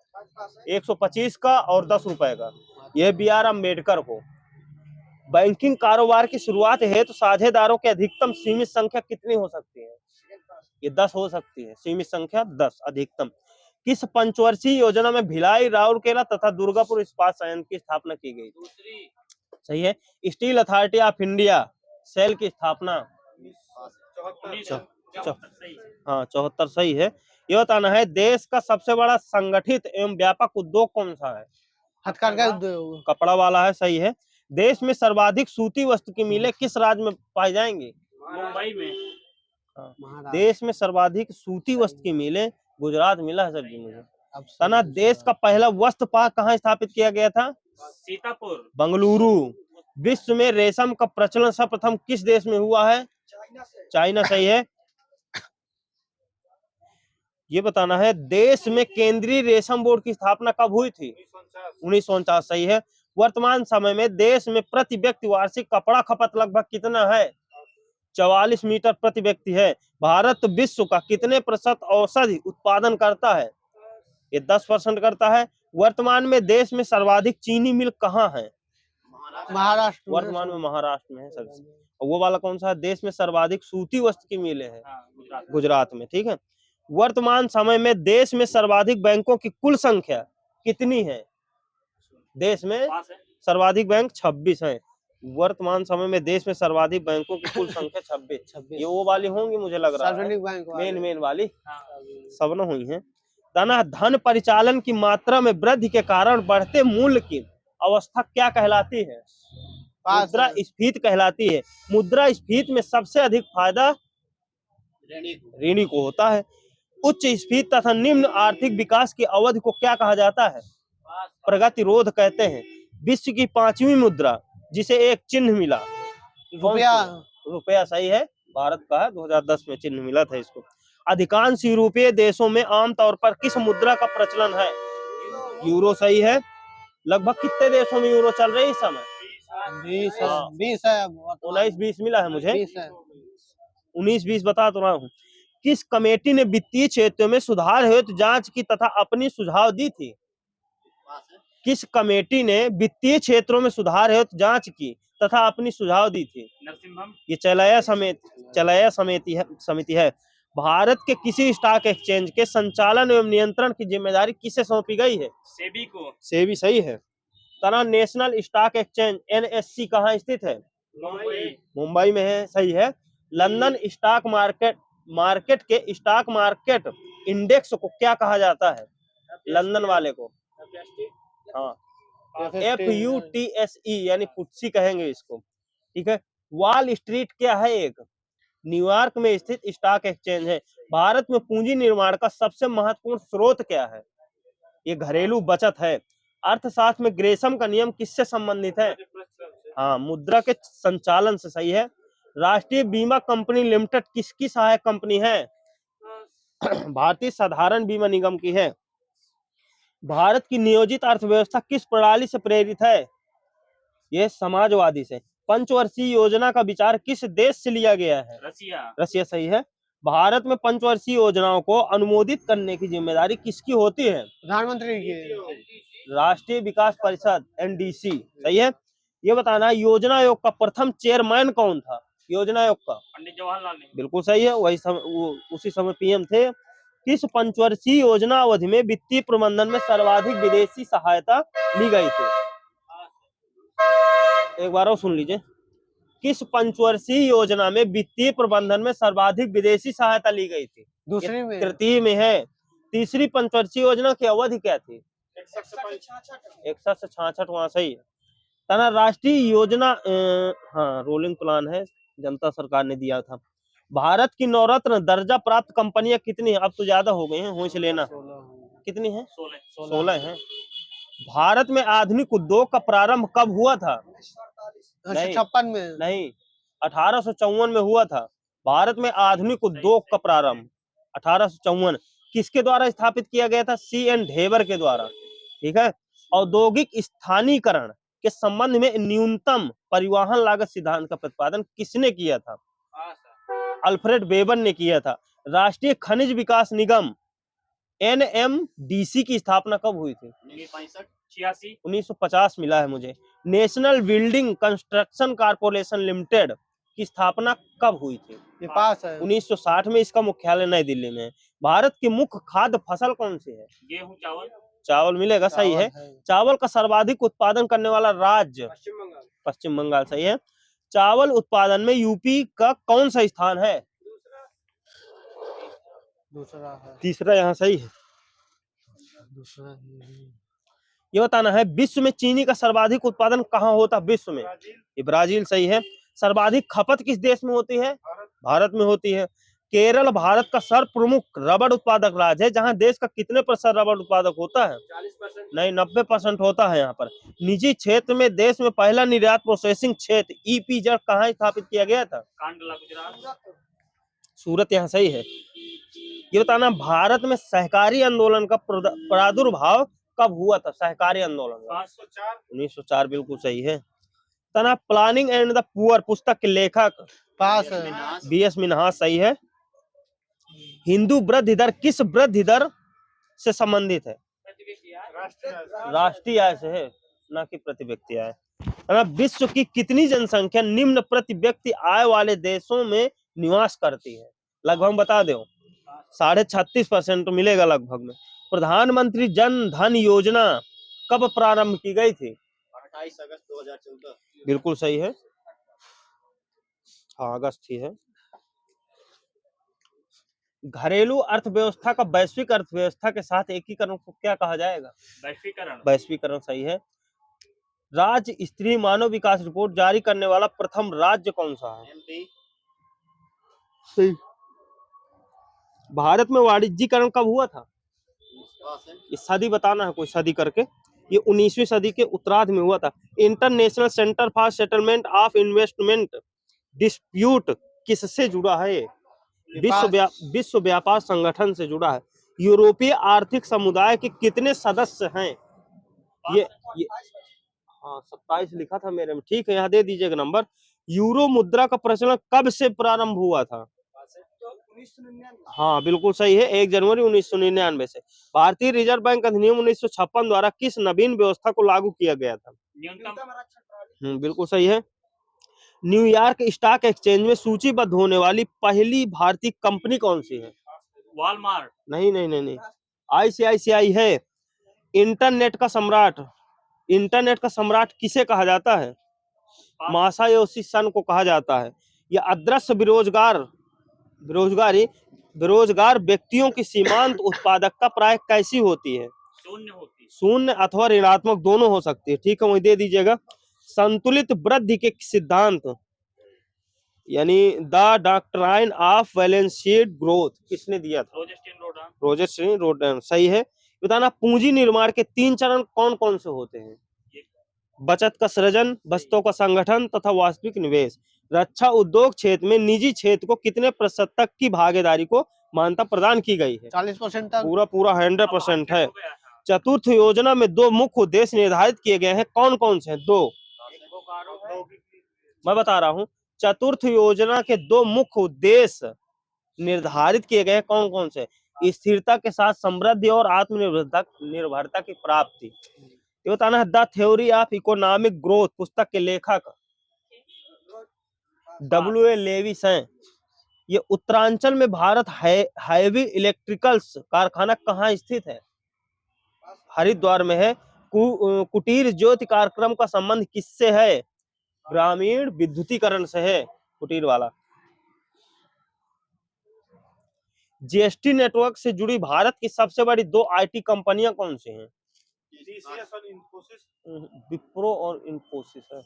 125 का और 10 रुपए का। यह BR अम्बेडकर को। बैंकिंग कारोबार की शुरुआत है तो साझेदारों की अधिकतम सीमित संख्या कितनी हो सकती है? ये 10 हो सकती है, सीमित संख्या 10 अधिकतम। किस पंचवर्षीय योजना में भिलाई, राउरकेला तथा दुर्गापुर इस्पात संयंत्र की स्थापना की गई? सही है। Steel authority of India SAIL की स्थापना? हाँ, 74 सही है। यह बताना है देश का सबसे बड़ा संगठित एवं व्यापक उद्योग कौन सा है? हथकरघा उद्योग। कपड़ा वाला है, सही है। देश में सर्वाधिक सूती वस्त्र की मिलें किस राज्य में पाई जाएंगी? मुंबई में। देश में सर्वाधिक सूती वस्त्र की मिलें गुजरात मिला है सर जी मुझे। तना देश का पहला वस्त्र पार्क कहाँ स्थापित किया गया था? सीतापुर। बंगलुरु। विश्व में रेशम का प्रचलन सर्वप्रथम किस देश में हुआ है? चाइना सही है। ये बताना है देश में केंद्रीय रेशम बोर्ड की स्थापना कब हुई थी? 1949 सही है। वर्तमान समय में देश में प्रति व्यक्ति वार्षिक कपड़ा खपत लगभग कितना है? 44 मीटर प्रति व्यक्ति है। भारत विश्व का कितने % औषधि उत्पादन करता है? ये 10% करता है। वर्तमान में देश में सर्वाधिक चीनी मिल कहाँ है? महाराष्ट्र। वर्तमान में महाराष्ट्र में है सर। वो वाला कौन सा है? देश में सर्वाधिक सूती वस्त्र की मिलें है गुजरात में। ठीक है। वर्तमान समय में देश में सर्वाधिक बैंकों की कुल संख्या कितनी है? देश में सर्वाधिक बैंक 26 है। वर्तमान समय में देश में सर्वाधिक बैंकों की कुल संख्या 26। ये वो वाली होंगी मुझे लग रहा है, मेन वाली सब न हुई है। धन परिचालन की मात्रा में वृद्धि के कारण बढ़ते मूल्य की अवस्था क्या कहलाती है? मुद्रा स्फीति कहलाती है। मुद्रा स्फीति में सबसे अधिक फायदा ऋणी को होता है। उच्च स्फीति तथा निम्न आर्थिक विकास की अवधि को क्या कहा जाता है? प्रगतिरोध कहते हैं। विश्व की 5वीं मुद्रा जिसे एक चिन्ह मिला? रुपया सही है। भारत का है, 2010 में चिन्ह मिला था इसको। अधिकांश यूरोपीय देशों में आमतौर पर किस मुद्रा का प्रचलन है? यूरो सही है। लगभग कितने देशों में यूरो चल रही है इस समय? 20 है। 19-20 मिला है मुझे। 19-20 बता तो रहा हूँ। किस कमेटी ने वित्तीय क्षेत्र में सुधार हेतु जांच की तथा अपनी सुझाव दी थी? किस कमेटी ने वित्तीय क्षेत्रों में सुधार हेतु जांच की तथा अपनी सुझाव दी थी? ये चलाया समिति है। भारत के किसी स्टॉक एक्सचेंज के संचालन एवं नियंत्रण की जिम्मेदारी किसे सौंपी गई है? सेबी को। सेबी सही है। तना नेशनल स्टॉक एक्सचेंज NSE कहाँ स्थित है? मुंबई में है, सही है। लंदन स्टॉक मार्केट के स्टॉक मार्केट इंडेक्स को क्या कहा जाता है? लंदन वाले को? हाँ, FUTSE यानी फुटसी कहेंगे इसको, ठीक है। वॉल स्ट्रीट क्या है? एक न्यूयॉर्क में स्थित स्टॉक एक्सचेंज है। भारत में पूंजी निर्माण का सबसे महत्वपूर्ण स्रोत क्या है? ये घरेलू बचत है। अर्थशास्त्र में ग्रेशम का नियम किससे संबंधित है? हाँ, मुद्रा के संचालन से, सही है। राष्ट्रीय बीमा कंपनी लिमिटेड किसकी सहायक कंपनी है? भारतीय साधारण बीमा निगम की है। भारत की नियोजित अर्थव्यवस्था किस प्रणाली से प्रेरित है? यह समाजवादी से। पंचवर्षीय योजना का विचार किस देश से लिया गया है? रसिया। रसिया, सही है। भारत में पंचवर्षीय योजनाओं को अनुमोदित करने की जिम्मेदारी किसकी होती है? प्रधानमंत्री की। राष्ट्रीय विकास परिषद, NDC, सही है। ये बताना, योजना आयोग का प्रथम चेयरमैन कौन था? योजना आयोग का पंडित जवाहरलाल नेहरू। बिल्कुल सही है, उसी समय PM थे। किस पंचवर्षीय योजना अवधि में वित्तीय प्रबंधन में सर्वाधिक विदेशी सहायता ली गई थी? एक बार और सुन लीजिए। किस पंचवर्षीय योजना में वित्तीय प्रबंधन में सर्वाधिक विदेशी सहायता ली गई थी? दूसरी में। तृतीय में है। तीसरी पंचवर्षीय योजना की अवधि क्या थी? 61 से 66, वहां सही है। तना राष्ट्रीय योजना हाँ, रोलिंग प्लान है, जनता सरकार ने दिया था। भारत की नवरत्न दर्जा प्राप्त कंपनियां कितनी है? अब तो ज्यादा हो गई हैं, होश लेना। कितनी है? 16 है। भारत में आधुनिक उद्योग का प्रारंभ कब हुआ था? 1956 में। नहीं, 1854 में हुआ था। भारत में आधुनिक उद्योग का प्रारंभ 1854 किसके द्वारा स्थापित किया गया था? CN ढेबर के द्वारा, ठीक है। औद्योगिक स्थानीकरण के संबंध में न्यूनतम परिवहन लागत सिद्धांत का प्रतिपादन किसने किया था? अल्फ्रेड वेबर ने किया था। राष्ट्रीय खनिज विकास निगम NMDC की स्थापना कब हुई थी? 1950 मिला है मुझे। National building construction corporation limited की स्थापना कब हुई थी? ये पास है। 1960 में। इसका मुख्यालय नई दिल्ली में है। भारत की मुख्य खाद्य फसल कौन सी है? गेहूं, चावल। चावल मिलेगा, सही है। चावल का सर्वाधिक उत्पादन करने वाला राज्य? पश्चिम बंगाल, सही है। चावल उत्पादन में यूपी का कौन सा स्थान है? दूसरा है। तीसरा, यहाँ सही है। दूसरा ये बताना है, विश्व में चीनी का सर्वाधिक उत्पादन कहाँ होता है? विश्व में ये ब्राजील, सही है। सर्वाधिक खपत किस देश में होती है? भारत में होती है। केरल भारत का सर्व प्रमुख रबड़ उत्पादक राज्य है, जहां देश का कितने % रबड़ उत्पादक होता है? 40%। नहीं, 90% होता है यहाँ पर। निजी क्षेत्र में देश में पहला निर्यात प्रोसेसिंग क्षेत्र EPZ कहाँ स्थापित किया गया था? कांडला, गुजरात। सूरत, यहाँ सही है। ये बताना, भारत में सहकारी आंदोलन का प्रादुर्भाव कब हुआ था? सहकारी आंदोलन 1904, बिल्कुल सही है। तना प्लानिंग एंड द पुअर पुस्तक के लेखक? पास है। BS मिन्हास, सही है। हिंदू वृद्धि दर किस वृद्धि दर से संबंधित है? राष्ट्रीय आय से है, ना कि प्रति व्यक्ति आय। विश्व की कितनी जनसंख्या निम्न प्रति व्यक्ति आय वाले देशों में निवास करती है? लगभग बता दो। 36.5% मिलेगा लगभग में। प्रधानमंत्री जन धन योजना कब प्रारंभ की गई थी? 28 अगस्त 2014, बिल्कुल सही है। हाँ, अगस्त ही है। घरेलू अर्थव्यवस्था का वैश्विक अर्थव्यवस्था के साथ एकीकरण को क्या कहा जाएगा? वैश्वीकरण। वैश्वीकरण, सही है। राज्य स्त्री मानव विकास रिपोर्ट जारी करने वाला प्रथम राज्य कौन सा है? MP, सही। भारत में वाणिज्यीकरण कब हुआ था? ये सदी बताना है, कोई सदी करके। ये 19वीं सदी के उत्तरार्ध में हुआ था। International centre for settlement of investment dispute किससे जुड़ा है? विश्व व्यापार संगठन से जुड़ा है। यूरोपीय आर्थिक समुदाय के कितने सदस्य हैं? ये हाँ, 27 लिखा था मेरे में, ठीक है, यहाँ दे दीजिएगा नंबर। यूरो मुद्रा का प्रचलन कब से प्रारंभ हुआ था? 1999। हाँ, बिल्कुल सही है, 1 जनवरी 1999 से। भारतीय रिजर्व बैंक अधिनियम 1956 द्वारा किस नवीन व्यवस्था को लागू किया गया था? बिल्कुल सही है। न्यूयॉर्क स्टॉक एक्सचेंज में सूचीबद्ध होने वाली पहली भारतीय कंपनी कौन सी है? वॉलमार्ट। नहीं, ICICI है। इंटरनेट का सम्राट किसे कहा जाता है? मासायोशी सन को कहा जाता है। यह अदृश्य बेरोजगार व्यक्तियों की सीमांत उत्पादकता प्राय कैसी होती है? शून्य होती है। शून्य अथवा ऋणात्मक दोनों हो सकती है। ठीक है, वही दे दीजिएगा। संतुलित वृद्धि के सिद्धांत यानी the doctrine of balanced growth किसने दिया था? रोजेस्टीन रोडन। सही है। बताना पूंजी निर्माण के 3 चरण कौन कौन से होते हैं? बचत का सृजन, वस्तुओं का संगठन तथा वास्तविक निवेश। रक्षा उद्योग क्षेत्र में निजी क्षेत्र को कितने प्रतिशत तक की भागीदारी को मान्यता प्रदान की गई है? 40% तक। पूरा पूरा 100% है। चतुर्थ योजना में 2 मुख्य उद्देश्य निर्धारित किए गए हैं, कौन कौन से हैं? 2 मैं बता रहा हूँ। चतुर्थ योजना के 2 मुख्य उद्देश्य निर्धारित किए गए हैं, कौन कौन से? स्थिरता के साथ समृद्धि और आत्मनिर्भरता की प्राप्ति। ये बताना है the theory of economic growth पुस्तक के लेखक W.A. लेविस हैं। ये उत्तरांचल में भारत हैवी इलेक्ट्रिकल्स कारखाना कहाँ स्थित है? हरिद्वार में है। कुटीर ज्योति कार्यक्रम का संबंध किससे है? ग्रामीण विद्युतीकरण से है, कुटीर वाला। जीएसटी नेटवर्क से जुड़ी भारत की सबसे बड़ी 2 आईटी कंपनियां कौन सी हैं? TCS और इन्फोसिस। विप्रो और इन्फोसिस है।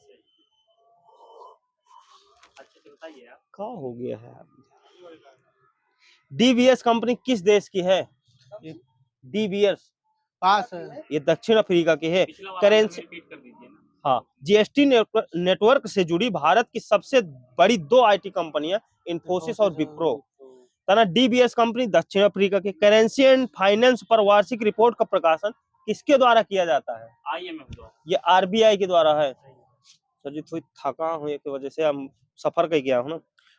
क्या हो गया है? डीबीएस कंपनी किस देश की है? डीबीएस पास है। ये दक्षिण अफ्रीका की है। करेंसी हाँ। जीएसटी नेटवर्क से जुड़ी भारत की सबसे बड़ी 2 आईटी कंपनियां इन्फोसिस और विप्रो। तना डीबीएस कंपनी दक्षिण अफ्रीका की। करेंसी एंड फाइनेंस पर वार्षिक रिपोर्ट का प्रकाशन किसके द्वारा किया जाता है? IMF द्वारा। ये आरबीआई के द्वारा है। सर जी थोड़ी थका हूँ की वजह से हम सफर कर गया हूँ ना।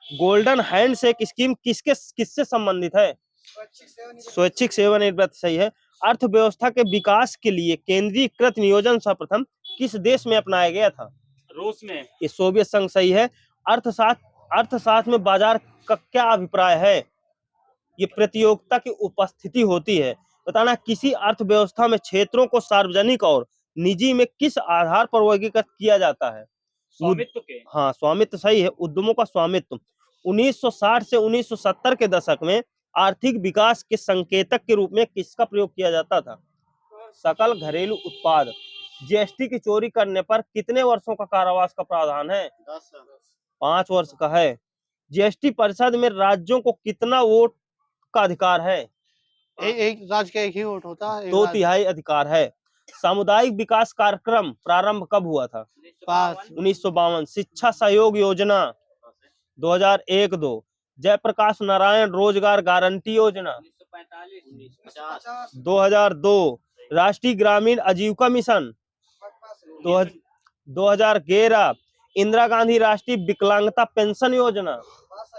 गोल्डन हैंडशेक स्कीम किससे संबंधित है? स्वैच्छिक सेवानिवृत्ति। सही है। अर्थव्यवस्था के विकास के लिए केंद्रीकृत नियोजन सर्वप्रथम किस देश में अपनाया गया था? रूस में। ये सोवियत संघ। सही है। अर्थशास्त्र में बाजार का क्या अभिप्राय है? ये प्रतियोगिता की उपस्थिति होती है। बताना किसी अर्थव्यवस्था में क्षेत्रों को सार्वजनिक और निजी में किस आधार पर वर्गीकृत किया जाता है? स्वामित्व के। हाँ, स्वामित्व। सही है। उद्यमों का स्वामित्व। 1960 से 1970 के दशक में आर्थिक विकास के संकेतक के रूप में किसका प्रयोग किया जाता था? सकल घरेलू उत्पाद। जीएसटी की चोरी करने पर कितने वर्षों का कारावास का प्रावधान है? 5 वर्ष का है। जीएसटी परिषद में राज्यों को कितना वोट का अधिकार है? एक राज्य का एक ही वोट होता है। 2/3 अधिकार है। सामुदायिक विकास कार्यक्रम प्रारंभ कब हुआ था? 1952। शिक्षा सहयोग योजना 2001-2। जयप्रकाश नारायण रोजगार गारंटी योजना 2002। राष्ट्रीय ग्रामीण आजीविका मिशन 2011। इंदिरा गांधी राष्ट्रीय विकलांगता पेंशन योजना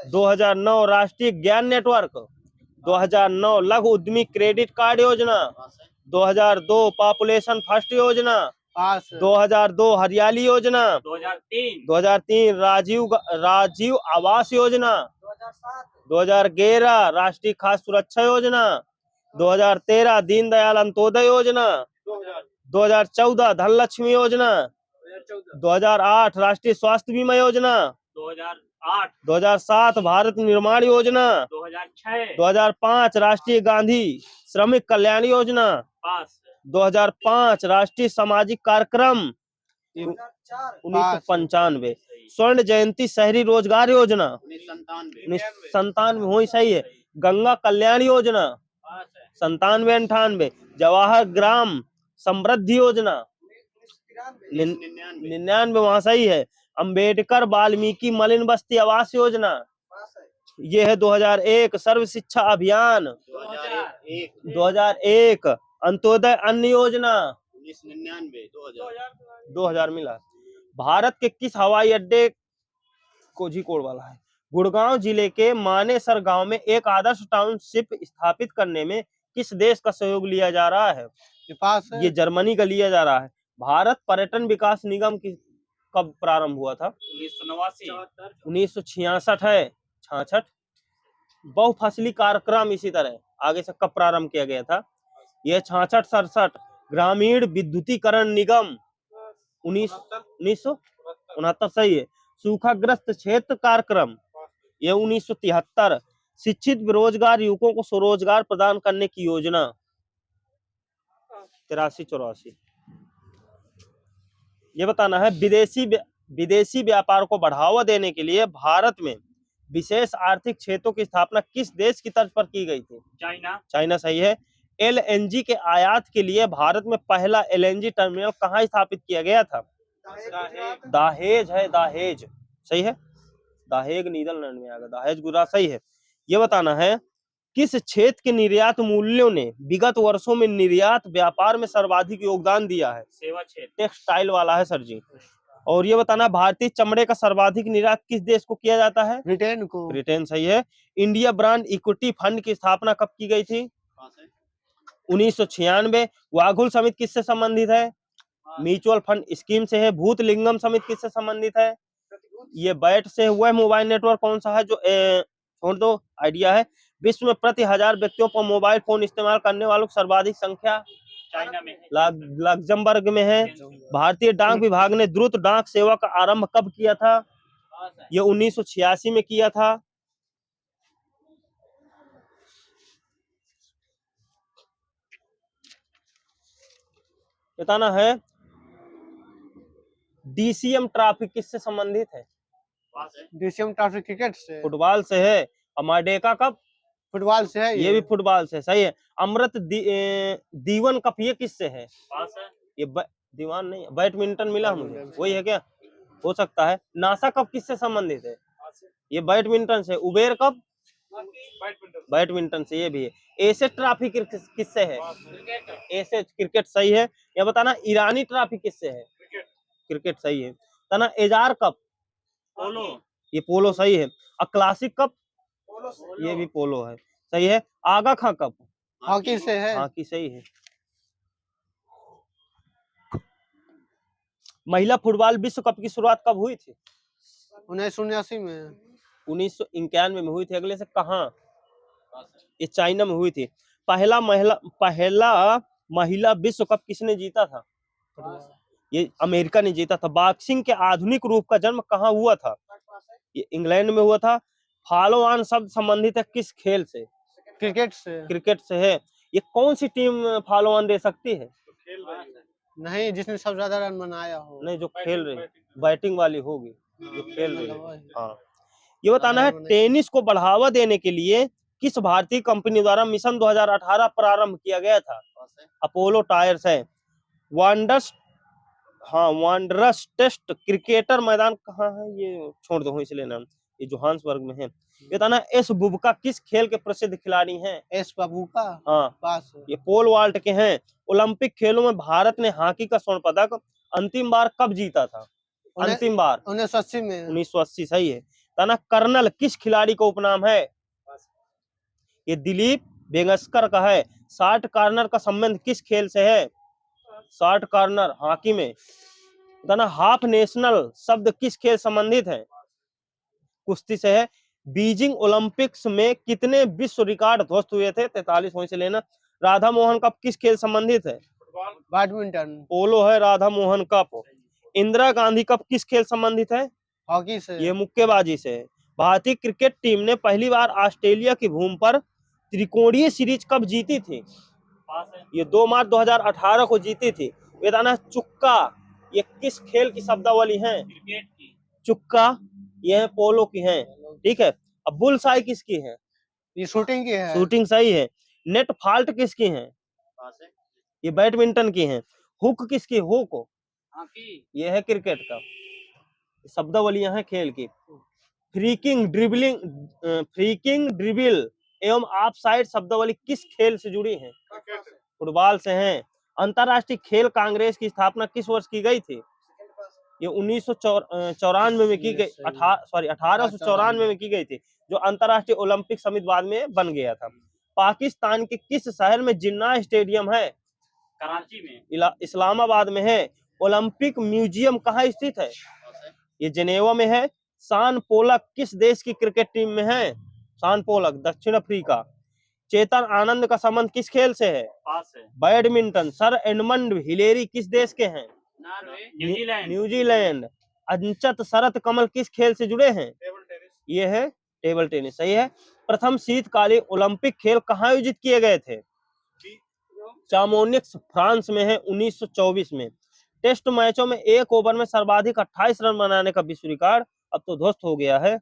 2009। राष्ट्रीय ज्ञान नेटवर्क 2009। लघु उद्यमी क्रेडिट कार्ड योजना 2002। पॉपुलेशन फर्स्ट योजना 2002। हरियाली योजना 2003। राजीव आवास योजना 2011। राष्ट्रीय खाद्य सुरक्षा योजना 2013। दीनदयाल अंत्योदय योजना 2014। धनलक्ष्मी योजना 2008। राष्ट्रीय स्वास्थ्य बीमा योजना 2007। भारत निर्माण योजना 2005। राष्ट्रीय गांधी श्रमिक कल्याण योजना 2005। राष्ट्रीय सामाजिक कार्यक्रम 1995। स्वर्ण जयंती शहरी रोजगार योजना 1997। वही सही है। गंगा कल्याण योजना 97-98। जवाहर ग्राम समृद्धि योजना 99। वहां सही है। अंबेडकर वाल्मीकि मलिन बस्ती आवास योजना ये है 2001। सर्व शिक्षा अभियान 2001। अंत्योदय अन्न योजना 2000 मिला। भारत के किस हवाई अड्डे कोझिकोड वाला है? गुड़गांव जिले के मानेसर गांव में एक आदर्श टाउनशिप स्थापित करने में किस देश का सहयोग लिया जा रहा है? ये जर्मनी का लिया जा रहा है। भारत पर्यटन विकास निगम की कब प्रारंभ हुआ था? 1966 है। 66। बहुफसली कार्यक्रम इसी तरह आगे से कब प्रारंभ किया गया था? यह 66-67। ग्रामीण विद्युतीकरण निगम 1969। सही है। सूखाग्रस्त क्षेत्र कार्यक्रम यह 1973। शिक्षित बेरोजगार युवकों को स्वरोजगार प्रदान करने की योजना 83-84। ये बताना है विदेशी व्यापार को बढ़ावा देने के लिए भारत में विशेष आर्थिक क्षेत्रों की स्थापना किस देश की तर्ज पर की गई थी? चाइना। चाइना सही है। एलएनजी के आयात के लिए भारत में पहला एलएनजी टर्मिनल कहाँ स्थापित किया गया था? दाहेज है, दाहेज सही है। दाहेग नीदरलैंड में आएगा, दाहेज गुजरात सही है। ये बताना है किस क्षेत्र के निर्यात मूल्यों ने विगत वर्षों में निर्यात व्यापार में सर्वाधिक योगदान दिया है? सेवा क्षेत्र। टेक्सटाइल वाला है सर जी। और ये बताना भारतीय चमड़े का सर्वाधिक निर्यात किस देश को किया जाता है? ब्रिटेन को। ब्रिटेन सही है। इंडिया ब्रांड इक्विटी फंड की स्थापना कब की गई थी? 1996। वाघुल समिति किससे संबंधित है? म्यूचुअल फंड स्कीम से है। भूतलिंगम समिति किससे संबंधित है? ये बैट से हुआ है। मोबाइल नेटवर्क कौन सा है जो छोड़ दो, आइडिया है। विश्व में प्रति 1000 व्यक्तियों पर मोबाइल फोन इस्तेमाल करने वालों की सर्वाधिक संख्या चाइना में है। लग्जमबर्ग में है। भारतीय डाक विभाग ने द्रुत डाक सेवा का आरंभ कब किया था? ये 1986 में किया था। बताना है डीसीएम ट्रॉफी किससे संबंधित है? डीसीएम ट्रॉफी क्रिकेट से। फुटबॉल से है। अमाडेका कप फुटबॉल से है। ये भी फुटबॉल से सही है। अमृत दीवन कप ये किससे है? ये दीवान नहीं, बैडमिंटन मिला मुझे, वही है क्या? हो सकता है। नासा कप किससे संबंधित है? ये बैडमिंटन से। उबेर कप बैडमिंटन से, ये भी है। एशेज ट्रॉफी किससे है? एशेज क्रिकेट सही है। ये बताना ईरानी ट्रॉफी किससे है? क्रिकेट सही है। तना एजार कप पोलो, ये पोलो सही है। क्लासिक कप ये भी पोलो है सही है। आगा खां कप हॉकी से है। हॉकी सही है। महिला फुटबॉल विश्व कप की शुरुआत कब हुई थी? 1979 में। 1991 में हुई थी। अगले से कहाँ? ये चाइना में हुई थी। पहला महिला विश्व कप किसने जीता था? ये अमेरिका ने जीता था। बॉक्सिंग के आधुनिक रूप का जन्म कहाँ हुआ था? ये इंग्लैंड में हुआ था। फॉलो ऑन शब्द संबंधित है किस खेल से? क्रिकेट से। क्रिकेट से है। ये कौन सी टीम फॉलो ऑन दे सकती है? नहीं, जिसने सबसे ज्यादा रन बनाया हो। नहीं, जो खेल रही बैटिंग वाली होगी जो खेल रही है। हाँ, ये बताना है टेनिस को बढ़ावा देने के लिए किस भारतीय कंपनी द्वारा मिशन 2018 प्रारंभ किया गया था? अपोलो टायर्स है। वांडरस टेस्ट क्रिकेटर मैदान कहाँ है? ये छोड़ दो इसलिए नाम, ये जोहान्सबर्ग में है। ये बताना एस बुबका किस खेल के प्रसिद्ध खिलाड़ी हैं? एस बुबका हाँ, ये पोल वॉल्ट के हैं। ओलंपिक खेलों में भारत ने हॉकी का स्वर्ण पदक अंतिम बार कब जीता था? अंतिम बार 1980 में। 1980 सही है। ताना कर्नल किस खिलाड़ी को उपनाम है? ये दिलीप वेंगसरकर का है। शॉर्ट कॉर्नर का संबंध किस खेल से है? शॉर्ट कॉर्नर हॉकी में। ताना हाफ नेशनल शब्द किस खेल संबंधित है? कुश्ती से है। बीजिंग ओलंपिक्स में कितने विश्व रिकॉर्ड ध्वस्त हुए थे? 43 वहीं से लेना। राधा मोहन कप किस खेल संबंधित है? बैडमिंटन। पोलो है राधा मोहन कप। इंदिरा गांधी कप किस खेल संबंधित है? हॉकी से। ये मुक्केबाजी से है। भारतीय क्रिकेट टीम ने पहली बार ऑस्ट्रेलिया की भूमि पर त्रिकोणीय सीरीज कब जीती थी? ये 2 मार्च 2018 को जीती थी। वेदाना चुक्का ये किस खेल की शब्दावली है? क्रिकेट की। चुक्का ये पोलो की है। ठीक है। अब बुलसाई किसकी है? ये शूटिंग की है। शूटिंग सही है। नेट फॉल्ट किसकी है? ये बैडमिंटन की है। हुक किसकी? हुक ये है क्रिकेट का। शब्दावलियां हैं खेल की। फ्रीकिंग ड्रिबल एवं ऑफसाइड शब्दावली किस खेल से जुड़ी है? फुटबॉल से हैं। अंतरराष्ट्रीय खेल कांग्रेस की स्थापना किस वर्ष की गई थी? ये 1994 में की गई। 1894 में की गई थी, जो अंतरराष्ट्रीय ओलंपिक समिति बाद में बन गया था। पाकिस्तान के किस शहर में जिन्ना स्टेडियम है? कराची में। इस्लामाबाद में है। ओलंपिक म्यूजियम कहाँ स्थित है? ये जेनेवा में है। शान पोलक किस देश की क्रिकेट टीम में है? शान पोलक दक्षिण अफ्रीका। चेतन आनंद का संबंध किस खेल से है? बैडमिंटन। सर एडमंड हिलेरी किस देश के हैं? न्यूजीलैंड। अंचत शरत कमल किस खेल से जुड़े हैं? ये है टेबल टेनिस सही है। प्रथम शीतकालीन ओलंपिक खेल कहाँ आयोजित किए गए थे? चामोनिक्स फ्रांस में है 1924 में। टेस्ट मैचों में एक ओवर में सर्वाधिक 28 रन बनाने का विश्व रिकॉर्ड अब तो ध्वस्त हो गया है।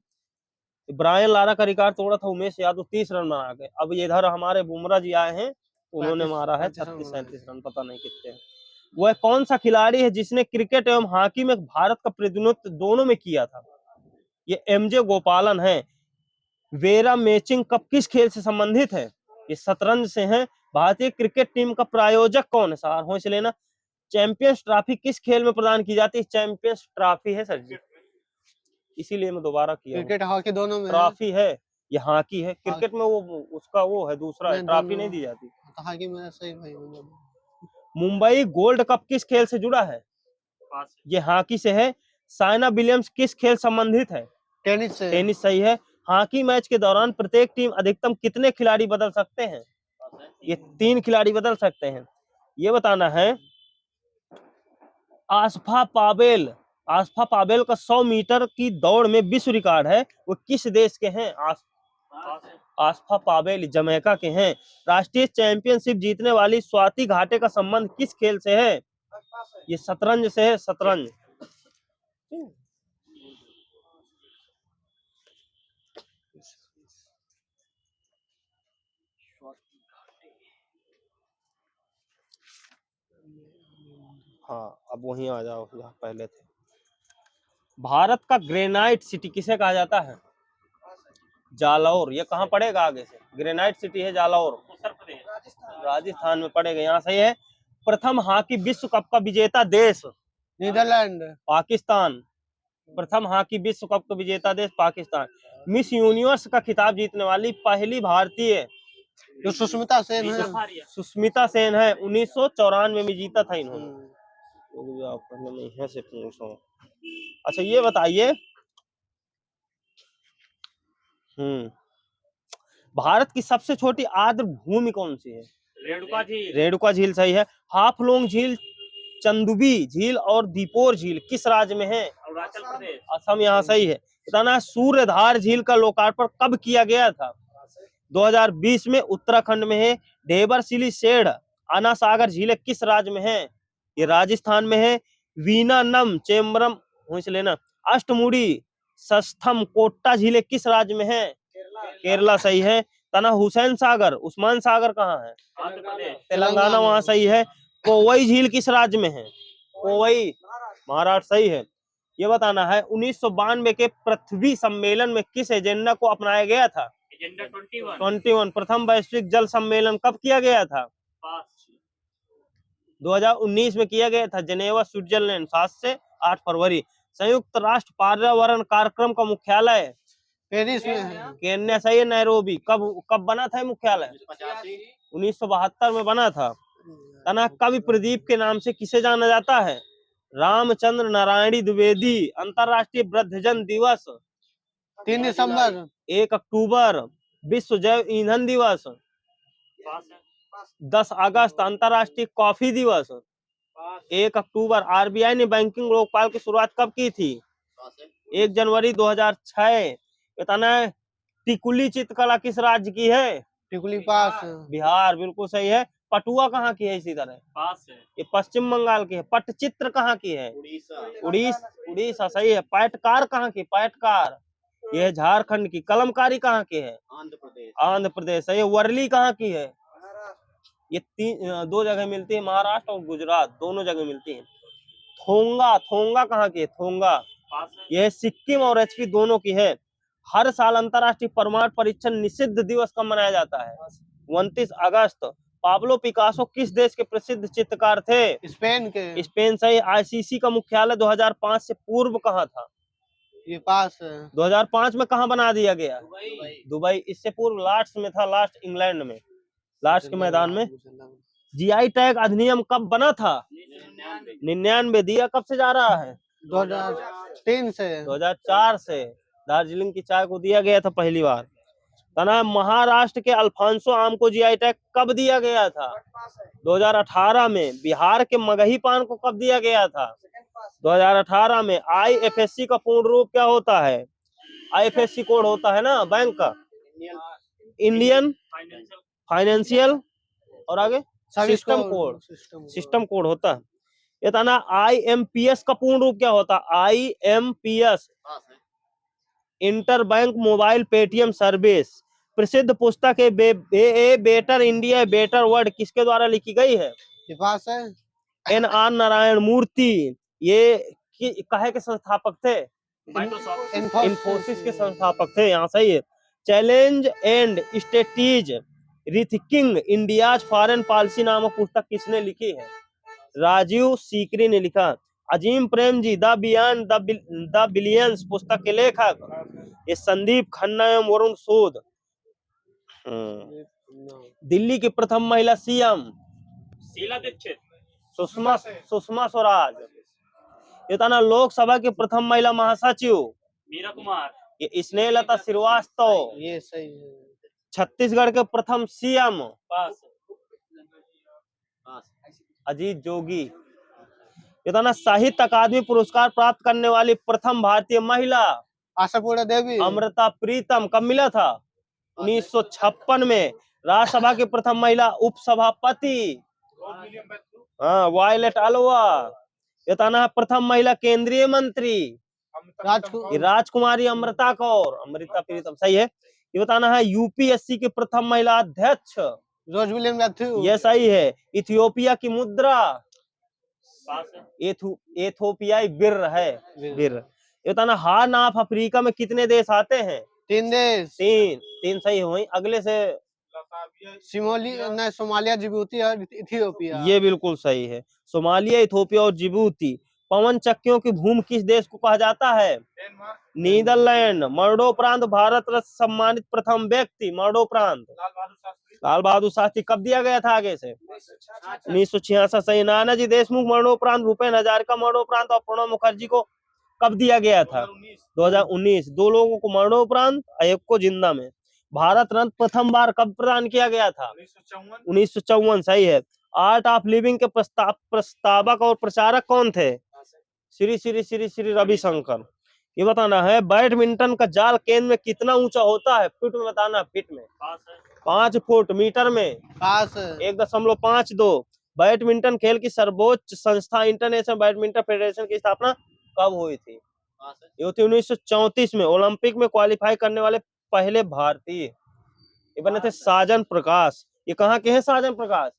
ब्रायन लारा का रिकॉर्ड तोड़ा था उमेश यादव, 30 रन बना गए। अब इधर हमारे बुमराह जी आए हैं, उन्होंने 35 मारा है 37 रन 36-37 रन, पता नहीं कितने। वह कौन सा खिलाड़ी है जिसने क्रिकेट एवं हॉकी में भारत का प्रतिनिधित्व दोनों में किया था? ये एमजे गोपालन है। वेरा मैचिंग कप किस खेल से संबंधित है? ये शतरंज से है। भारतीय क्रिकेट टीम का प्रायोजक कौन है? सार होश लेना। चैंपियंस ट्रॉफी किस खेल में प्रदान की जाती है? चैंपियंस ट्रॉफी है सर जी, इसीलिए मैं दोबारा किया हूं। क्रिकेट हॉकी दोनों में है। ट्रॉफी है, ये हॉकी है। क्रिकेट में वो उसका वो है दूसरा है, नहीं, ट्रॉफी दोनों- नहीं दी जाती। तो हॉकी में सही भाई बोला। मुंबई गोल्ड कप किस खेल से जुड़ा है? पास है। ये हॉकी से है। साइना विलियम्स किस खेल संबंधित है? टेनिस से। टेनिस सही है। हॉकी मैच के दौरान प्रत्येक टीम अधिकतम कितने खिलाड़ी बदल सकते हैं? पास है। ये 3 खिलाड़ी बदल सकते हैं। ये बताना है आसफा पावेल का 100 मीटर की दौड़ में विश्व रिकॉर्ड है, वो किस देश के हैं? पास है। आसफा पावेल जमैका के हैं। राष्ट्रीय चैंपियनशिप जीतने वाली स्वाति घाटे का संबंध किस खेल से है? ये शतरंज से है, शतरंज। हाँ, अब वहीं आ जाओ जहाँ पहले थे। भारत का ग्रेनाइट सिटी किसे कहा जाता है? जालौर। ये कहाँ पड़ेगा आगे से? ग्रेनाइट सिटी है जालौर, उत्तर प्रदेश। राजस्थान में पड़ेगा। यहाँ सही है। प्रथम हॉकी विश्व कप का विजेता देश? नीदरलैंड। पाकिस्तान। प्रथम हॉकी विश्व कप का विजेता देश पाकिस्तान। मिस यूनिवर्स का खिताब जीतने वाली पहली भारतीय? जो सुष्मिता सेन है। सुष्मिता सेन है। 1994 में जीता था इन्होंने। पहले मैं यहाँ से पूछूं। अच्छा ये बताइए, भारत की सबसे छोटी आर्द्र भूमि कौन सी है? रेणुका झील। रेणुका झील सही है। हाफलोंग झील, चंदुबी झील और दीपोर झील किस राज्य में है? अरुणाचल प्रदेश। असम। यहाँ सही है। बताना सूर्यधार झील का लोकार्पण कब किया गया था? 2020 में उत्तराखंड में है। ढेबरसिली सेठ आना सागर झीलें किस राज्य में है? ये राजस्थान में है। वीनानम चेम्बरम होश लेना अष्टमुड़ी सस्थम कोट्टा झीलें किस राज्य में है? केरला सही है। तना हुसैन सागर उस्मान सागर कहाँ है? आंध्र प्रदेश। तेलंगाना। वहां सही है। कोवई झील किस राज्य में है? कोवई महाराष्ट्र सही है। ये बताना है 1992 के पृथ्वी सम्मेलन में किस एजेंडा को अपनाया गया था? एजेंडा 21। 21। प्रथम वैश्विक जल सम्मेलन कब किया गया था? पास 2019 में किया गया था, जेनेवा स्विट्जरलैंड, 7 से 8 फरवरी। संयुक्त राष्ट्र पर्यावरण कार्यक्रम का मुख्यालय पेरिस में है। केन्या सही है। नैरोबी कब बना था मुख्यालय? 1972 में बना था। तना कवि प्रदीप के नाम से किसे जाना जाता है? रामचंद्र नारायणी द्विवेदी। अंतरराष्ट्रीय वृद्धजन दिवस 3 दिसंबर। 1 अक्टूबर। विश्व जैव ईंधन दिवस पास है। 10 अगस्त। अंतरराष्ट्रीय कॉफी दिवस 1 अक्टूबर। आरबीआई ने बैंकिंग लोकपाल की शुरुआत कब की थी? 1 जनवरी 2006। बताना है टिकुली चित्रकला किस राज्य की है? टिकुली पास। बिहार। बिल्कुल सही है। पटुआ कहाँ की है? इसी तरह पास है। ये पश्चिम बंगाल की है। पटचित्र कहाँ की है? उड़ीसा सही है। पैटकार कहाँ की? पैटकार ये है झारखंड की। कलमकारी कहाँ की है? आंध्र प्रदेश सही है। वर्ली कहाँ की है? ये 2 जगह मिलती है, महाराष्ट्र और गुजरात, दोनों जगह मिलती है। थोंगा कहाँ की है? थोंगा पास है। यह सिक्किम और एचपी दोनों की है। हर साल अंतरराष्ट्रीय परमाणु परीक्षण निषिद्ध दिवस कब मनाया जाता है? 29 अगस्त। पाब्लो पिकासो किस देश के प्रसिद्ध चित्रकार थे? स्पेन के। स्पेन सही। आईसीसी का मुख्यालय 2005 से पूर्व कहाँ था? ये पास है। 2005 में कहाँ बना दिया गया? दुबई। इससे पूर्व लार्ड्स में था, लार्ड्स इंग्लैंड में, लार्ड्स के मैदान में। जीआई टैग अधिनियम कब बना था? 99। दिया कब से जा रहा है? 2003 से। 2004 से। दार्जिलिंग की चाय को दिया गया था पहली बार। तना महाराष्ट्र के अल्फांसो आम को जीआई टैग कब दिया गया था? 2018 में। बिहार के मगही पान को कब दिया गया था? 2018 में। आईएफएससी का पूर्ण रूप क्या होता है? आईएफएससी कोड होता है ना बैंक का, इंडियन फाइनेंशियल और आगे service system code, system code होता है। ये था ना IMPS का पूर्ण रूप क्या होता है? IMPS inter bank mobile Paytm service. प्रसिद्ध पुस्तक है बेटर इंडिया बेटर वर्ल्ड किसके द्वारा लिखी गई है? ये पास है। NR नारायण मूर्ति। ये काहे के संस्थापक थे? माइक्रोसॉफ्ट इन्फोसिस के संस्थापक थे। यहाँ सही है। Challenge and strategy rethinking India's foreign policy नामक पुस्तक किसने लिखी है? राजीव सीकरी ने लिखा। अजीम Prem ji the beyond the billions पुस्तक के लेखक ये संदीप खन्ना एवं वरुण सूद। दिल्ली की प्रथम महिला CM शीला दीक्षित, सुषमा स्वराज। ये था ना लोकसभा की प्रथम महिला महासचिव मीरा कुमार, ये स्नेहलता श्रीवास्तव। ये सही है। छत्तीसगढ़ के प्रथम CM पास, अजीत जोगी। ये था ना साहित्य अकादमी पुरस्कार प्राप्त करने वाली प्रथम भारतीय महिला आशापूर्णा देवी। अमृता प्रीतम। कब मिला था? 1956 में। राज्यसभा की प्रथम महिला उपसभापति वायलेट अलवा। ये था ना प्रथम महिला केंद्रीय मंत्री राजकुमारी अमृता कौर। अमृता प्रीतम सही है। ये बताना है UPSC की प्रथम महिला अध्यक्ष जॉर्ज विलियम मैथ्यू। ये सही है। इथियोपिया की मुद्रा पास है, एथोपियाई बिर है। बिर। ये बताना हार्न ऑफ अफ्रीका में कितने देश आते हैं? 3 देश। तीन सही हुई। अगले से सोमालिया, जिबूती और इथियोपिया। ये बिल्कुल सही है। सोमालिया, इथियोपिया और जिबूती। पवन चक्कियों की भूमि किस देश को कहा जाता है? नीदरलैंड। मरणोपरांत भारत रत्न सम्मानित प्रथम व्यक्ति मरणोपरांत लाल बहादुर शास्त्री। कब दिया गया था? आगे से 1966 सही। नानाजी देशमुख मरणोपरांत, भूपेन हजारिका मरणोपरांत और प्रणब मुखर्जी को कब दिया गया था? 2019। 2 लोगों को मरणोपरांत, एक को जिंदा में। भारत रत्न प्रथम बार कब प्रदान किया गया था? 1954 सही है। आर्ट ऑफ लिविंग के प्रस्तावक और प्रचारक कौन थे? श्री श्री श्री श्री रविशंकर। ये बताना है बैडमिंटन का जाल केंद्र में कितना ऊंचा होता है? फीट में बताना। फीट में पास है, 5 फुट। मीटर में पास 1.52। बैडमिंटन खेल की सर्वोच्च संस्था इंटरनेशनल बैडमिंटन फेडरेशन की स्थापना कब हुई थी? ये होती 1934 में। ओलंपिक में क्वालिफाई करने वाले पहले भारतीय ये बने थे साजन प्रकाश। ये कहाँ के हैं साजन प्रकाश?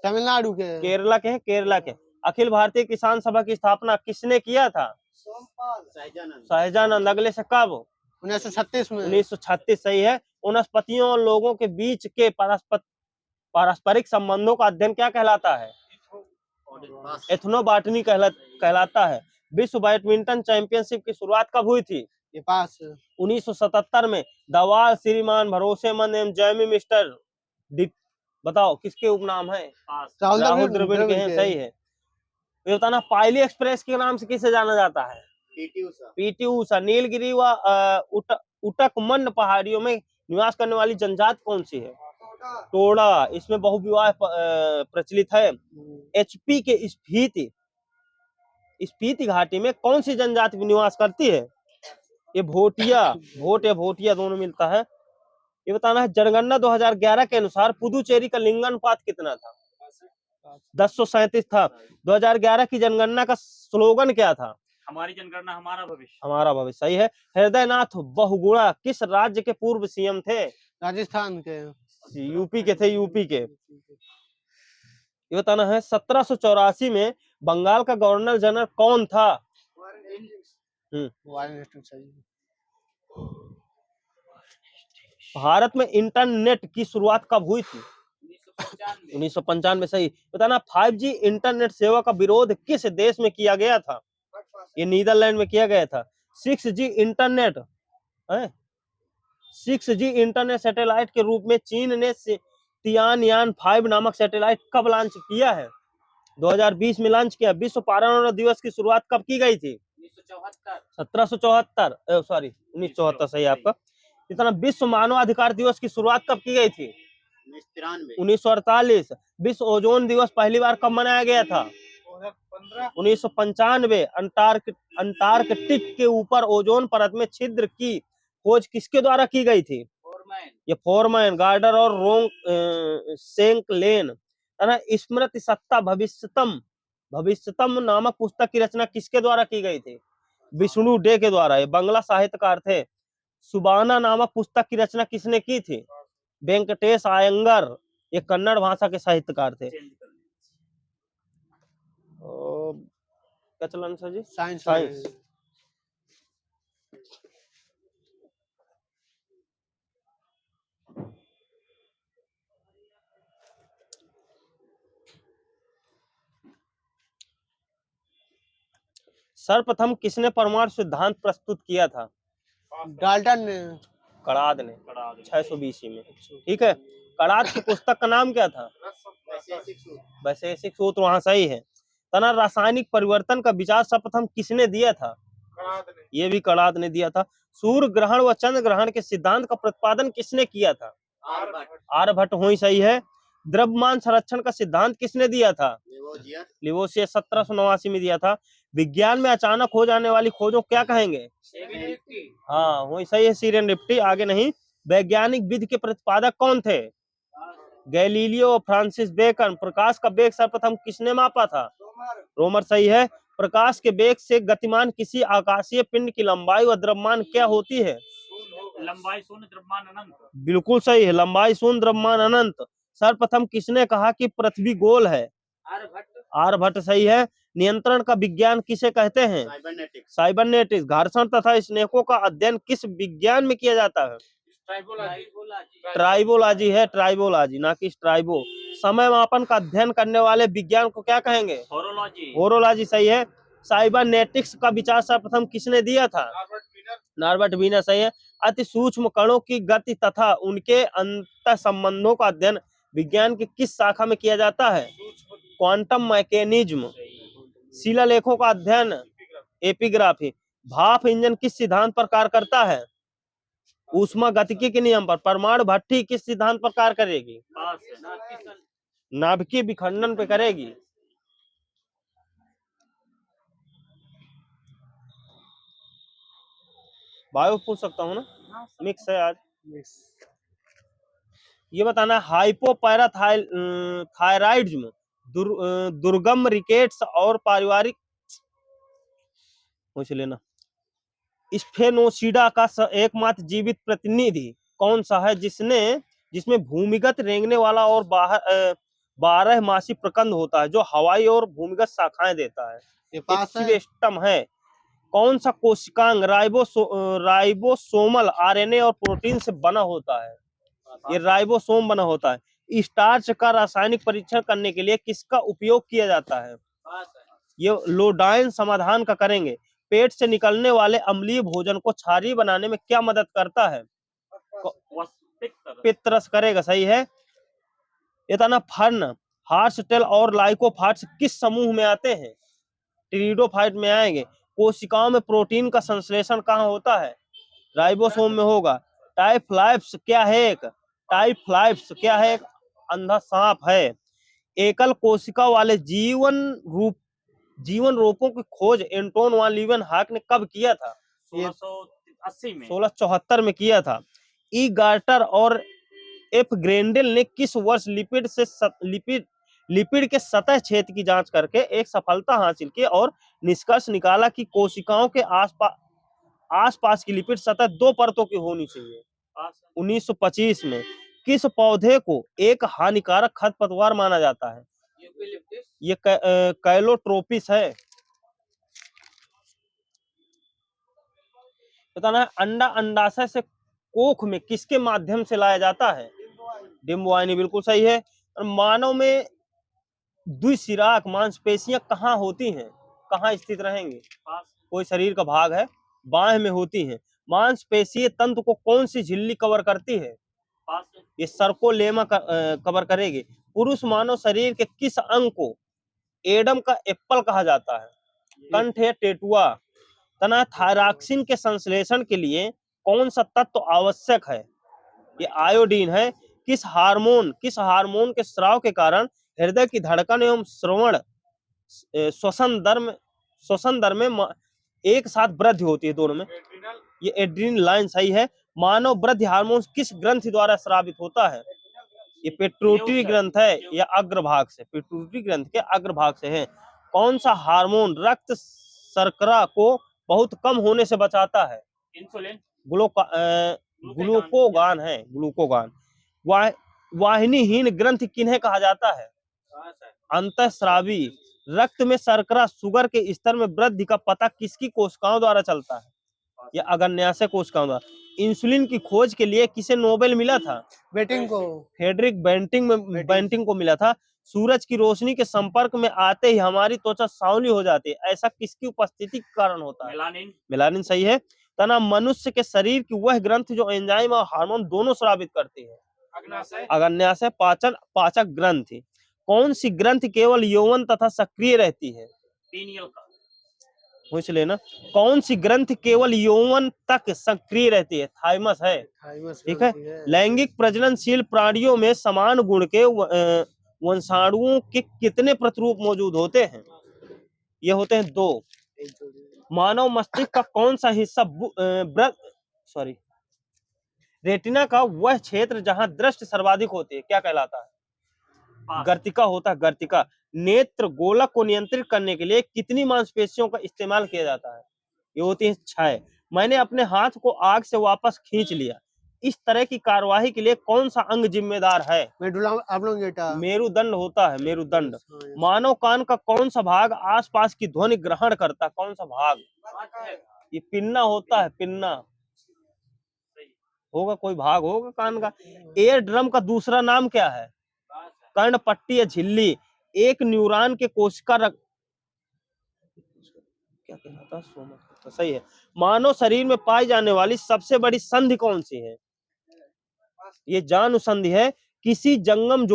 तमिलनाडु के। केरला के हैं। केरला के। अखिल भारतीय किसान सभा की स्थापना किसने किया था? सहजानंद। अगले से कब? 1936 में। 1936 सही है। वनस्पतियों और लोगों के बीच के पारस्परिक संबंधों का अध्ययन क्या कहलाता है? एथनोबॉटनी कहलाता है। विश्व बैडमिंटन चैंपियनशिप की शुरुआत कब हुई थी? ये पास 1977 में। दवाल, श्रीमान, भरोसेमंद एवं जैमी मिस्टर बताओ किसके उपनाम है? पास, राहुल द्रविड़ के हैं। सही है। ये बताना पाइली एक्सप्रेस के नाम से किसे जाना जाता है? PT ऊषा। नीलगिरी व उटकमंड पहाड़ियों में निवास करने वाली जनजाति कौन सी है? टोडा। इसमें बहुविवाह प्रचलित है। HP के स्पीति घाटी में कौन सी जनजाति निवास करती है? ये भोटिया। भोट या भोटिया दोनों मिलता है। ये बताना है जनगणना 2011 के अनुसार पुदुचेरी का लिंगानुपात कितना था? 1037 था। 2011 की जनगणना का स्लोगन क्या था? हमारी जनगणना हमारा भविष्य। हमारा भविष्य सही है। हृदयनाथ बहुगुणा किस राज्य के पूर्व CM थे? राजस्थान के। यूपी के थे। यूपी के। ये बताना है 1784 में बंगाल का गवर्नर जनरल कौन था? भारत में इंटरनेट की शुरुआत कब हुई थी? 1995 सही। बताना 5G इंटरनेट सेवा का विरोध किस देश में किया गया था? ये नीदरलैंड में किया गया था। 6G internet 6G internet satellite के रूप में चीन ने तियानयान 5 नामक सैटेलाइट कब लॉन्च किया है? 2020 में लॉन्च किया। विश्व पर्यावरण दिवस की शुरुआत कब की गई थी? 1974 सही आपका। इतना विश्व मानवाधिकार दिवस की शुरुआत कब की गई थी? 1948। विश्व ओजोन दिवस पहली बार कब मनाया गया था? 1995। अंटार्कटिक के ऊपर ओजोन परत में छिद्र की खोज किसके द्वारा की गई थी? ये फोरमैन, गार्डर और रोंग सेंक लेन। है ना। स्मृति सत्ता भविष्यतम, भविष्यतम नामक पुस्तक की रचना किसके द्वारा की गई थी? विष्णु डे के द्वारा। ये बंगला साहित्यकार थे। सुबाना नामक पुस्तक की रचना किसने की थी? वेंकटेश अयंगर, ये कन्नड़ भाषा के साहित्यकार थे। क्या चलन सर जी? Science science. सर्वप्रथम किसने परमाणु सिद्धांत प्रस्तुत किया था? डाल्टन ने। कड़ाद ने 620 में। ठीक है। कड़ाद की पुस्तक का नाम क्या था? वैशेषिक सूत्र, वहां सही है। तना रासायनिक परिवर्तन का विचार सर्वप्रथम किसने दिया था? ये भी कड़ाद ने दिया था। सूर्य ग्रहण व चंद्र ग्रहण के सिद्धांत का प्रतिपादन किसने किया था? आर्यभट्ट हो ही सही है। द्रव्यमान संरक्षण का सिद्धांत किसने दिया था? लिवोसियस 1789 में दिया था। विज्ञान में अचानक हो जाने वाली खोजों क्या कहेंगे? हाँ वही सही है, सीरेंडिपिटी। आगे नहीं। वैज्ञानिक विधि के प्रतिपादक कौन थे? गैलीलियो और फ्रांसिस बेकन। प्रकाश का वेग सर्वप्रथम किसने मापा था? रोमर सही है। प्रकाश के वेग से गतिमान किसी आकाशीय पिंड की लंबाई व द्रव्यमान क्या होती है? लंबाई शून्य द्रव्यमान अनंत। बिल्कुल सही है, लंबाई शून्य द्रव्यमान अनंत। सर्वप्रथम किसने कहा कि पृथ्वी गोल है? आर्यभट्ट सही है। नियंत्रण का विज्ञान किसे कहते हैं? साइबरनेटिक्स। घर्षण तथा स्नेकों का अध्ययन किस विज्ञान में किया जाता है? ट्राइबोलॉजी है, ट्राइबोलॉजी ना कि स्ट्राइबो। समय मापन का अध्ययन करने वाले विज्ञान को क्या कहेंगे? होरोलॉजी। होरोलॉजी सही है। साइबरनेटिक्स का विचार सर्वप्रथम किसने दिया था? नॉर्बर्ट वीनर सही है। अति सूक्ष्म कणों की गति तथा उनके अंतर संबंधों का अध्ययन विज्ञान की किस शाखा में किया जाता है? Quantum mechanism. शिलालेखों का अध्ययन एपिग्राफी। भाप इंजन किस सिद्धांत पर कार्य करता है? ऊष्मा गतिकी के नियम पर। परमाणु भट्ठी किस सिद्धांत पर कार्य करेगी? नाभिकीय विखंडन पे करेगी। बायो पूछ सकता हूँ ना? मिक्स है आज। ये बताना, हाइपोपैराथायराइडिज्म, दुर्गम रिकेट्स और पारिवारिक पूछ लेना। स्फेनोसीडा का एकमात्र जीवित प्रतिनिधि कौन सा है जिसमें भूमिगत रेंगने वाला और 12 मासी प्रकंद होता है, जो हवाई और भूमिगत शाखाएं देता है? एक्सिवेस्टम है। कौन सा कोशिकांग राइबोसोमल आरएनए और प्रोटीन से बना होता है? ये राइबोसोम बना होता है। स्टार्च का रासायनिक परीक्षण करने के लिए किसका उपयोग किया जाता है? ये लोडाइन समाधान का करेंगे। पेट से निकलने वाले अम्लीय भोजन को क्षारीय बनाने में क्या मदद करता है? पित्त करेगा, सही है। इतना फर्न, हार्सटेल और लाइकोफाइट्स किस समूह में आते हैं? टीरिडोफाइट में आएंगे। कोशिकाओं में प्रोटीन का संश्लेषण कहाँ होता है? राइबोसोम में होगा। टाइफ्लाइप्स क्या है? एक अंधा सांप है। एकल कोशिका वाले जीवन रूपों की खोज एंटोन वान लीवेनहॉक ने कब किया था? 1674 में किया था। ई गार्टर और एफ ग्रेंडेल ने किस वर्ष लिपिड के सतह क्षेत्र की जांच करके एक सफलता हासिल की और निष्कर्ष निकाला कि कोशिकाओं के आसपास की लिपिड सतह 2 परतों की होनी चाहिए? 1925 में। किस पौधे को एक हानिकारक खरपतवार माना जाता है? ये कैलोट्रोपिस है। बताना है, अंडा अंडाशय से कोख में किसके माध्यम से लाया जाता है? डिम्बवाहिनी, बिल्कुल सही है। और मानव में द्विशिराक मांसपेशियां कहाँ होती हैं, कहाँ स्थित रहेंगी? कोई शरीर का भाग है, बाएं में होती हैं। मांसपेशीय तंत्र को कौन सी झिल्ली कवर करती है? ये सर्कोलेमा कवर करेगी। पुरुष मानव शरीर के किस अंग को एडम का एप्पल कहा जाता है? कंठ है टेटुआ। तना थायरॉक्सिन के संश्लेषण के लिए कौन सा तत्व आवश्यक है? ये आयोडीन है। किस हार्मोन के स्राव के कारण हृदय की धड़कन एवं श्वसन दर में एक साथ वृद्धि होती है दोनों में? ये एड्रीनलाइन सही है। मानव वृद्धि हार्मोन किस ग्रंथि द्वारा स्रावित होता है? ये पिट्यूटरी ग्रंथ है या अग्रभाग से, पिट्यूटरी ग्रंथ के अग्रभाग से है। कौन सा हार्मोन रक्त शर्करा को बहुत कम होने से बचाता है? इंसुलिन। ग्लूकोगान है, ग्लूकोगान। वाहिनीहीन ग्रंथि किन्हें कहा जाता है? अंतःस्रावी। रक्त में शर्करा शुगर के स्तर में वृद्धि का पता किसकी कोशिकाओं द्वारा चलता है? या अग्न्याशय कोशिकाओं द्वारा। इंसुलिन की खोज के लिए किसे नोबेल मिला था? बेटिंग को। फ्रेडरिक बेंटिंग को मिला था। सूरज की रोशनी के संपर्क में आते ही हमारी त्वचा सांवली हो जाती है, ऐसा किसकी उपस्थिति के कारण होता है? मेलानिन। मेलानिन सही है। तना मनुष्य के शरीर की वह ग्रंथ जो एंजाइम और हार्मोन दोनों स्रावित करती है? अग्न्याशय पाचक ग्रंथि। कौन सी ग्रंथि केवल यौवन तथा सक्रिय रहती है? पीनियल का। पूछ लेना। कौन सी ग्रंथि केवल यौवन तक सक्रिय रहती है? थाइमस है। ठीक है। लैंगिक प्रजननशील प्राणियों में समान गुण के वंशाणुओं के कितने प्रतिरूप मौजूद होते हैं? ये होते हैं 2। मानव मस्तिष्क का कौन सा हिस्सा रेटिना का वह क्षेत्र जहां दृष्टि सर्वाधिक होती है क्या कहलाता है? गर्तिका होता है, गर्तिका। नेत्र गोलक को नियंत्रित करने के लिए कितनी मांसपेशियों का इस्तेमाल किया जाता है? ये होती है 6। मैंने अपने हाथ को आग से वापस खींच लिया। इस तरह की कार्यवाही के लिए कौन सा अंग जिम्मेदार है? मेरुदंड होता है, मेरुदंड। मानव कान का कौन सा भाग आसपास की ध्वनि ग्रहण करता है? कौन सा भाग? ये पिन्ना होता है, पिन्ना होगा, कोई भाग होगा कान का। एयर ड्रम का दूसरा नाम क्या है? कर्णपट्टी या झिल्ली। एक न्यूरॉन के कोशिका क्या कहलाता है? सोमा। तो सही है। मानव शरीर में पाई जाने वाली सबसे बड़ी संधि कौन सी है? ये जानुसंधि है। किसी जंगम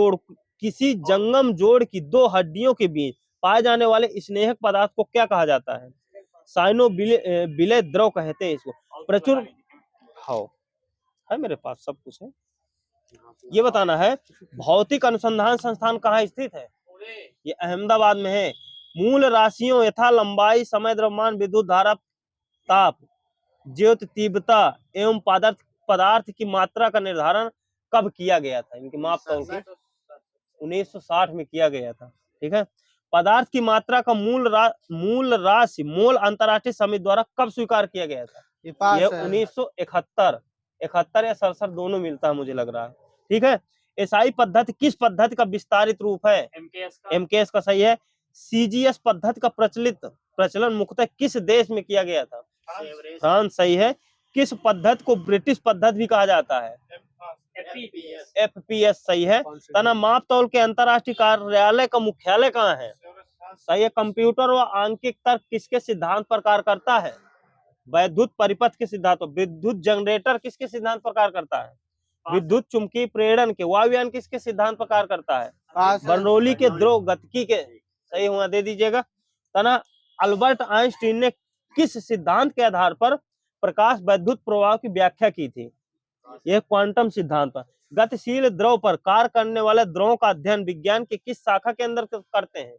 जोड़ की 2 हड्डियों के बीच पाए जाने वाले स्नेहक पदार्थ को क्या कहा जाता है? साइनोविलेय द्रव कहते हैं इसको। प्रचुर है मेरे पास सब कुछ है। ये बताना है भौतिक अनुसंधान संस्थान कहाँ स्थित है? ये अहमदाबाद में है। मूल राशियों यथा लंबाई, समय, द्रव्यमान, विद्युत धारा, ताप, ज्योति तीव्रता एवं पदार्थ की मात्रा का निर्धारण कब किया गया था? इनकी माप तौल के 1960 में किया गया था। ठीक है। पदार्थ की मात्रा का मूल राशि मोल अंतर्राष्ट्रीय समिति द्वारा कब स्वीकार किया गया था? ये 1971 या 67 दोनों मिलता है मुझे लग रहा है। ठीक है। एसआई पद्धति किस पद्धति का विस्तारित रूप है? एमकेएस का सही है। सीजीएस पद्धति का प्रचलन मुख्यतः किस देश में किया गया था? फ्रांस सही है। किस पद्धति को ब्रिटिश पद्धति भी कहा जाता है? एफपीएस सही है। तना माप तौल के अंतरराष्ट्रीय कार्यालय का मुख्यालय कहाँ है? सही है। कंप्यूटर व आंकिक तर्क किसके सिद्धांत पर कार्य करता है? वैद्युत परिपथ के सिद्धांत पर। विद्युत जनरेटर किसके सिद्धांत पर कार्य करता है? विद्युत चुंबकीय प्रेरण के। वायुयान किसके सिद्धांत पर कार्य करता है? बर्नौली के द्रव गतिकी के। सही हुआ, दे दीजिएगा। तना अल्बर्ट आइंस्टीन ने किस सिद्धांत के आधार पर प्रकाश वैद्युत प्रवाह की व्याख्या की थी? यह क्वांटम सिद्धांत पर। गतिशील द्रव पर कार्य करने वाले द्रवों का अध्ययन विज्ञान के किस शाखा के अंदर करते हैं?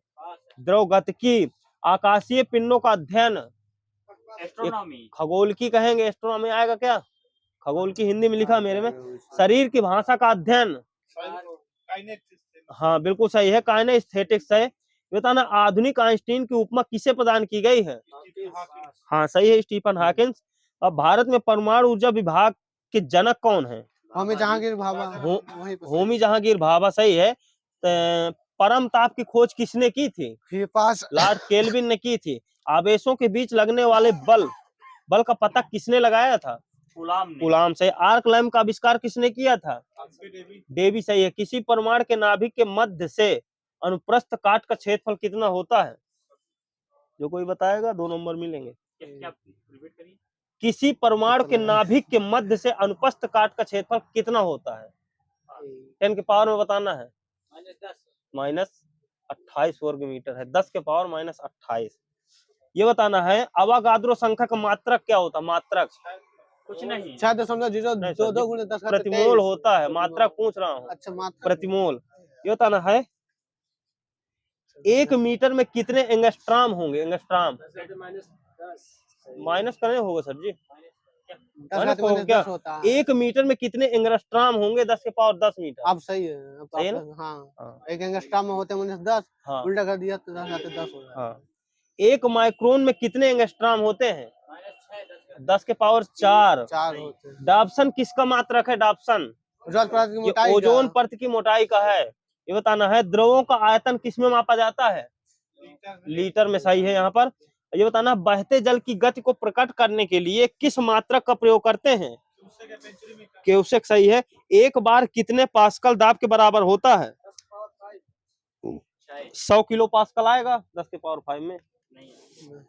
द्रव गतिकी। आकाशीय पिंडों का अध्ययन एस्ट्रोनॉमी। खगोल की कहेंगे, एस्ट्रोनॉमी आएगा क्या? खगोल की हिंदी में लिखा मेरे में। शरीर की भाषा का अध्ययन। हाँ बिल्कुल सही है, काइनेस्थेटिक्स है। बताना आधुनिक आइंस्टीन की उपमा किसे प्रदान की गई है? हाँ सही है, स्टीफन हॉकिंस। अब भारत में परमाणु ऊर्जा विभाग के जनक कौन है? होमी जहांगीर भाभा। होमी जहांगीर भाभा सही है। परम ताप की खोज किसने की थी? लॉर्ड केल्विन ने की थी। आवेशों के बीच लगने वाले बल का पता किसने लगाया था? कूलाम से। आर्क लैंप का आविष्कार किसने किया था? डेवी सही है। किसी परमाणु के नाभिक के मध्य से अनुप्रस्थ काट का क्षेत्रफल कितना होता है? जो कोई बताएगा 2 नंबर मिलेंगे। किसी परमाणु के नाभिक के मध्य से अनुप्रस्थ काट का क्षेत्रफल कितना होता है? 10 के पावर में बताना है। -28 वर्ग मीटर है। 10 के पावर -28। ये बताना है अवागाद्रो संख्या का मात्रक क्या होता है? मात्रक कुछ नहीं, 6.022 × 10 प्रतिमोल होता है। मात्रक पूछ रहा हूँ। अच्छा, मात्रक प्रतिमोल। ये बताना है 1 मीटर में कितने एंगस्ट्राम होंगे? एंगस्ट्राम माइनस करने होगा सर जी। 10 मैंने का तो क्या 10 होता है। 1 मीटर में कितने एंगस्ट्राम होंगे 10 के पावर 10 मीटर? अब सही है। अब तो सही है आपने हाँ, हाँ एक एंगस्ट्राम में होते हैं 10, हाँ उल्टा कर दिया तो 10 आते 10 हो जाता है। हाँ। 1 माइक्रोन में कितने एंगस्ट्राम होते हैं? 10 के पावर 4। 4 होते हैं। डाप्सन किसका मात्रक है? डाप्सन ऊर्ध्वाधर परत की ये मोटाई का ओजोन परत की मोटाई का है। ये बताना है द्रवों का आयतन किसमें मापा जाता है? लीटर में। सही है। यहाँ पर ये बताना बहते जल की गति को प्रकट करने के लिए किस मात्रक का प्रयोग करते हैं? क्यूसेक। सही है। एक बार कितने पास्कल दाब के बराबर होता है? 100 किलो पास्कल आएगा 10 के पावर 5 में।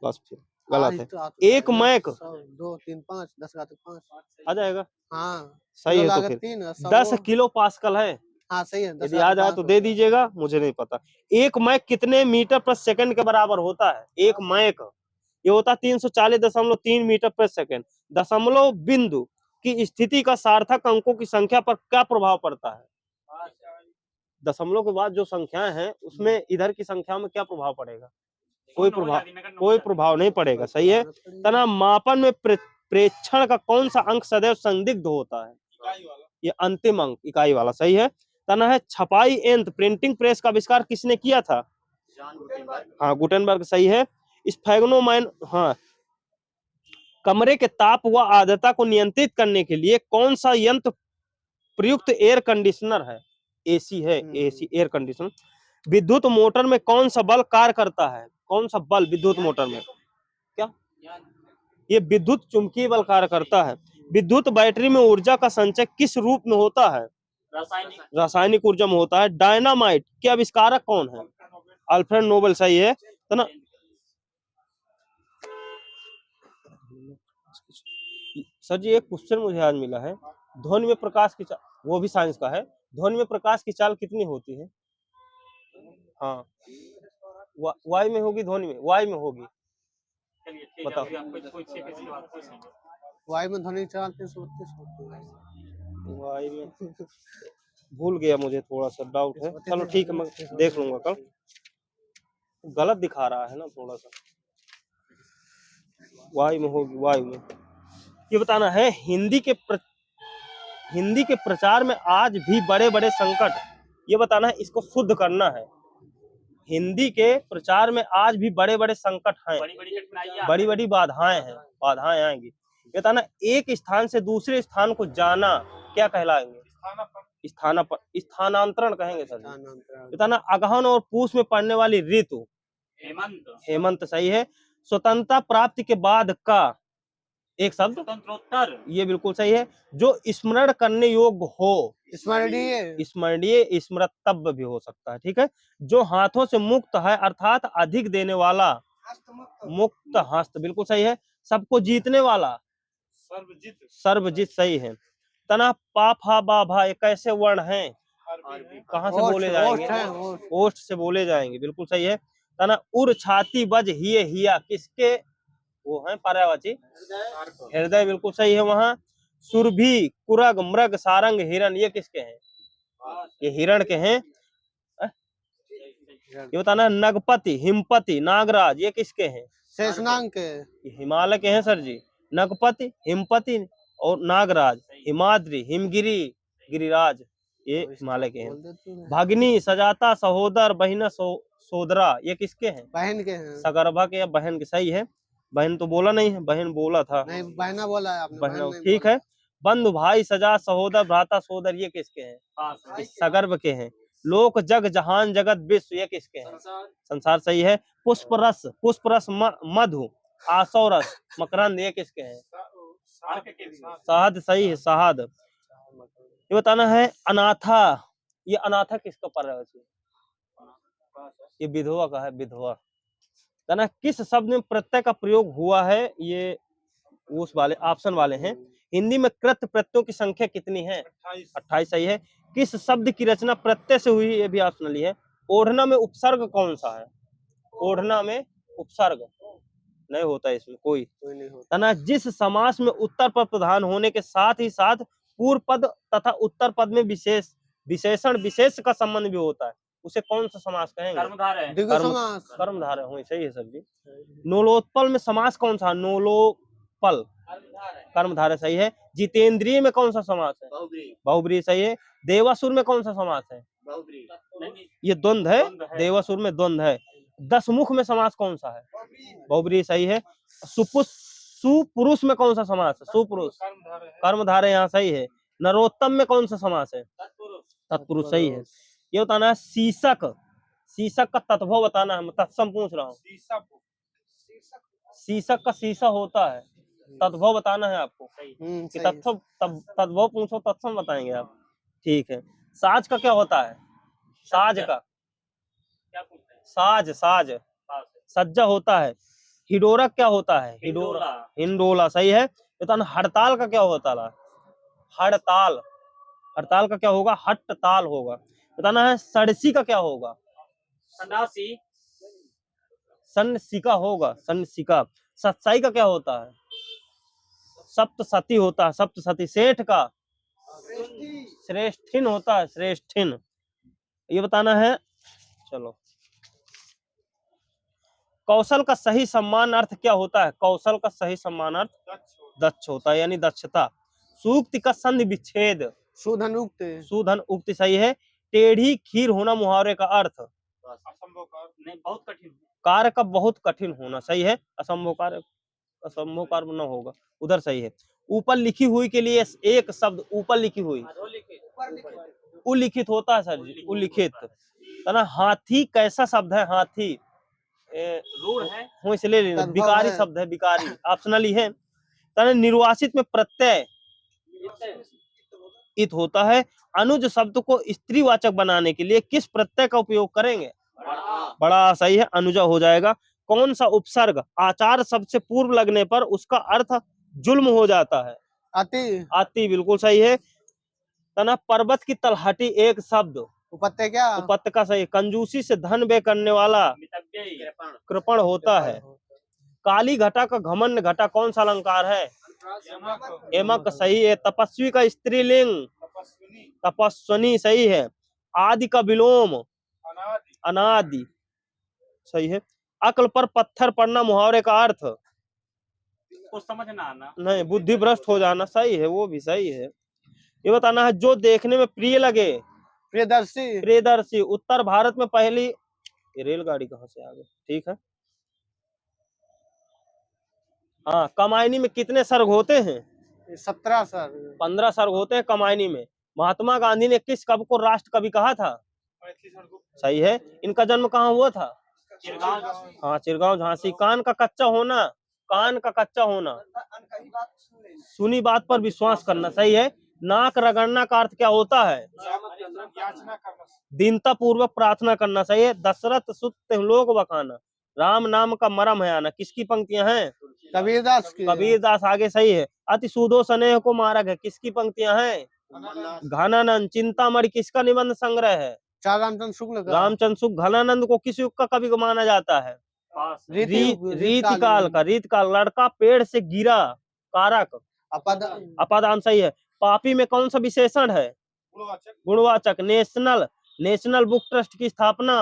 बस फिर गलत है। एक मैक 2 3 5 10 का तो 5 आ जाएगा। हाँ सही है। तो किलो फिर 3 10 किलो पास्कल है। हाँ सही है। 10 यदि आ जाए तो दे दीजिएगा, मुझे नहीं पता। एक मैक कितने मीटर प्रति सेकंड के बराबर होता है? एक मैक ये होता है 340.3 मीटर प्रति सेकंड। दशमलव बिंदु की स्थिति का सार्थक अंकों की संख्या पर क्या प्रभाव पड़ता है? दशमलव के बाद जो संख्याएं हैं उसमें इधर की संख्या में क्या प्रभाव पड़ेगा? कोई प्रभाव नहीं पड़ेगा। सही है। तना मापन में प्रेक्षण का कौन सा अंक सदैव संदिग्ध होता है? ये अंतिम अंक इकाई वाला। सही है। तना है छपाई यंत्र प्रिंटिंग प्रेस का आविष्कार किसने किया था? हाँ गुटेनबर्ग। सही है। स्फैग्नोमैन। हाँ कमरे के ताप व आर्द्रता को नियंत्रित करने के लिए कौन सा यंत्र प्रयुक्त एयर कंडीशनर है? एसी है। AC air conditioner. विद्युत मोटर में कौन सा बल कार्य करता है? कौन सा बल विद्युत मोटर में? क्या ये विद्युत चुंबकीय बल कार्य करता है। विद्युत बैटरी में ऊर्जा का संचय किस रूप में होता है? रासायनिक ऊर्जा में होता है। डायनामाइट के आविष्कारक कौन है? Alfred Nobel. सही है। तो ना सर जी एक क्वेश्चन मुझे आज मिला है, ध्वनि में प्रकाश की चाल, वो भी साइंस का है, ध्वनि में प्रकाश की चाल कितनी होती है? हाँ वायु में होगी, ध्वनि में वायु में होगी। बताओ। वायु में ध्वनि चाल 332 होती है। वायु में भूल गया, मुझे थोड़ा सा डाउट है। चलो ठीक है, मैं देख लूंगा कल। गलत दिखा रहा है ना थोड़ा सा। वायु में होगी, वायु में। ये बताना है हिंदी के प्रचार में आज भी बड़े बड़े संकट, ये बताना है, इसको शुद्ध करना है। हिंदी के प्रचार में आज भी बड़े बड़े संकट हैं, बड़ी बड़ी बाधाएं हैं, बाधाएं आएंगी। ये बताना एक स्थान से दूसरे स्थान को जाना क्या कहलाएंगे? स्थानांतरण कहेंगे सर। बताना अगहन और पूस में पड़ने वाली ऋतु हेमंत। सही है। स्वतंत्रता प्राप्ति के बाद का एक शब्द स्वतंत्रोत्तर, ये बिल्कुल सही है। जो स्मरण करने योग्य हो, स्मरणीय, स्मृतव्य भी हो सकता है। ठीक है। जो हाथों से मुक्त है अर्थात अधिक देने वाला, मुक्त हस्त, बिल्कुल सही है। सबको जीतने वाला, सर्वजित। सही है। तना पा फा बा भा ये कैसे वर्ण हैं? कहाँ से बोले जाएंगे? ओष्ठ से बोले जाएंगे, बिल्कुल सही है। तना उर छाती बज हिये हिया किसके वो है? पर्यायवाची हृदय, बिल्कुल सही है। वहां सुरभि कुरग मृग सारंग हिरण ये किसके हैं? ये हिरण के हैं। ये बताना नगपति हिमपति नागराज ये किसके हैं? शेषनाग के। हिमालय के हैं सर जी। नगपति हिमपति और नागराज, हिमाद्री हिमगिरी गिरिराज ये हिमालय के हैं। भगनी सजाता सहोदर बहिना सोदरा ये किसके हैं? बहन के हैं। सगर्भा के या बहन के। सही है। बहन तो बोला नहीं है, बहन बोला था। नहीं बहना बोला है आपने। बहना ठीक है। बंधु भाई सजा सहोदर भ्राता सोदर ये किसके हैं? सगर्भ के हैं। लोक जग जहान जगत विश्व ये किसके हैं? संसार। सही है। पुष्प रस मधु आसौ रस मकरंद ये किसके हैं? शहद। सही है, शहद। ये बताना है अनाथा, ये अनाथा किसका पर्यायवाची? ये विधवा का है, विधवा। ना किस शब्द में प्रत्यय का प्रयोग हुआ है? ये उस वाले ऑप्शन वाले हैं। हिंदी में कृत प्रत्ययों की संख्या कितनी है? 28। सही है। किस शब्द की रचना प्रत्यय से हुई? ये भी ऑप्शनली है। ओढ़ना में उपसर्ग कौन सा है? ओढ़ना में उपसर्ग नहीं होता है, इसमें कोई नहीं होता ना। जिस समास में उत्तर पद प्रधान होने के साथ ही साथ पूर्व पद तथा उत्तर पद में विशेषण विशेष का संबंध भी होता है, उसे कौन सा समास कहेंगे? कर्मधारय। सही है सर जी। नोलोत्पल में समास कौन सा? नोलोपल कर्मधारय सही है। जितेंद्रिय में कौन सा समास है? बहुब्रीहि सही है। देवासुर में कौन सा समास है? ये द्वंद्व है, द्वंद्व है। देवासुर में द्वंद्व है। दशमुख में समास कौन सा है? बहुब्रीहि सही है। सुपुरुष में कौन सा समास है? सुपुरुष कर्मधारय यहाँ सही है। नरोत्तम में कौन सा समास है? तत्पुरुष सही है। ये बताना है शीशक, शीशक का तत्भव बताना है, मैं तत्सम पूछ रहा हूँ। शीशक का शीशा होता है, तद्भव बताना है आपको कि सही। तद्भव पूछो तत्सम बताएंगे आप। ठीक है। साज का क्या होता है? साज का क्या पूछते हैं? साज साज सज्जा होता है। हिडोरक क्या होता है? हिंडोला। हिंडोला सही है। बताना हड़ताल का क्या होता है? हड़ताल, हड़ताल का क्या होगा? हट्टताल होगा। बताना है सड़सी का क्या होगा? संडासी। सन्सिका होगा, सन्सिका। सत्साई का क्या होता है? सप्तसती होता है, सप्तसती। सेठ का श्रेष्ठिन होता है, श्रेष्ठिन। ये बताना है। चलो, कौशल का सही सम्मान अर्थ क्या होता है? कौशल का सही सम्मान अर्थ दक्ष होता है, यानी दक्षता। सूक्ति का संधि विच्छेद? सुधन उक्त। सुधन उक्ति सही है। टेढ़ी खीर होना मुहावरे का अर्थ? नहीं, बहुत कठिन। कार्य का बहुत कठिन होना सही है। असंभव कार्य, असंभव कार्य न होगा, उधर सही है। ऊपर लिखी हुई के लिए एक शब्द, ऊपर लिखी हुई उल्लिखित होता है सर जी, उल्लिखित है ना। हाथी कैसा शब्द है? हाथी रूढ़ है। हूँ इसलिए लेना, तद्भव विकारी है। शब्द है, विकारी ऑप्शनली है। तना निर्वासित में प्रत्यय इत होता है। अनुज शब्द को स्त्रीवाचक बनाने के लिए किस प्रत्यय का उपयोग करेंगे? बड़ा सही है, अनुजा हो जाएगा। कौन सा उपसर्ग आचार शब्द से पूर्व लगने पर उसका अर्थ जुल्म हो जाता है? अति। आती, बिल्कुल सही है। तना पर्वत की तलहटी एक शब्द, उपत्य क्या? उपत्यका सही। कंजूसी से धन व्यय करने वाला मितव्ययी। कृपण होता है। काली घटा का घमंड घटा कौन सा अलंकार है? एमक सही है। तपस्वी का स्त्रीलिंग तपस्वनी सही है। आदि का विलोम अनादि सही है। अक्ल पर पत्थर पड़ना मुहावरे का अर्थ? को समझना आना। नहीं, बुद्धि भ्रष्ट हो जाना सही है, वो भी सही है। ये बताना है जो देखने में प्रिय लगे। प्रियदर्शी। प्रियदर्शी। उत्तर भारत में पहली, ये रेलगाड़ी कहाँ से आ गई? ठीक है। हाँ, कमायनी में कितने सर्ग होते हैं? 17 सर। 15 सर्ग होते हैं कमायनी में। महात्मा गांधी ने किस कवि को राष्ट्र कवि कहा था? सही है। इनका जन्म कहाँ हुआ था? हाँ, चिरगांव, झांसी। कान का कच्चा होना, कान का कच्चा होना, सुनी बात पर विश्वास करना सही है। नाक रगड़ना का अर्थ क्या होता है? दीनता पूर्वक प्रार्थना करना सही है। दशरथ सुत लोक बखाना, राम नाम का मरम है आना, किसकी पंक्तियां हैं? कबीरदास की। कबीरदास आगे सही है। अति सूदो स्नेह को मारक है, किसकी पंक्तियां हैं? घनानंद। चिंतामणि किसका निबंध संग्रह है? चार रामचंद्र शुक्ल का। रामचंद्र शुक्ल। घनानंद को किस युग का कवि को माना जाता है? रीतिकाल का। रीतिकाल। लड़का पेड़ से गिरा कारक अपादान सही है। पापी में कौन सा विशेषण है? गुणवाचक। नेशनल, नेशनल बुक ट्रस्ट की स्थापना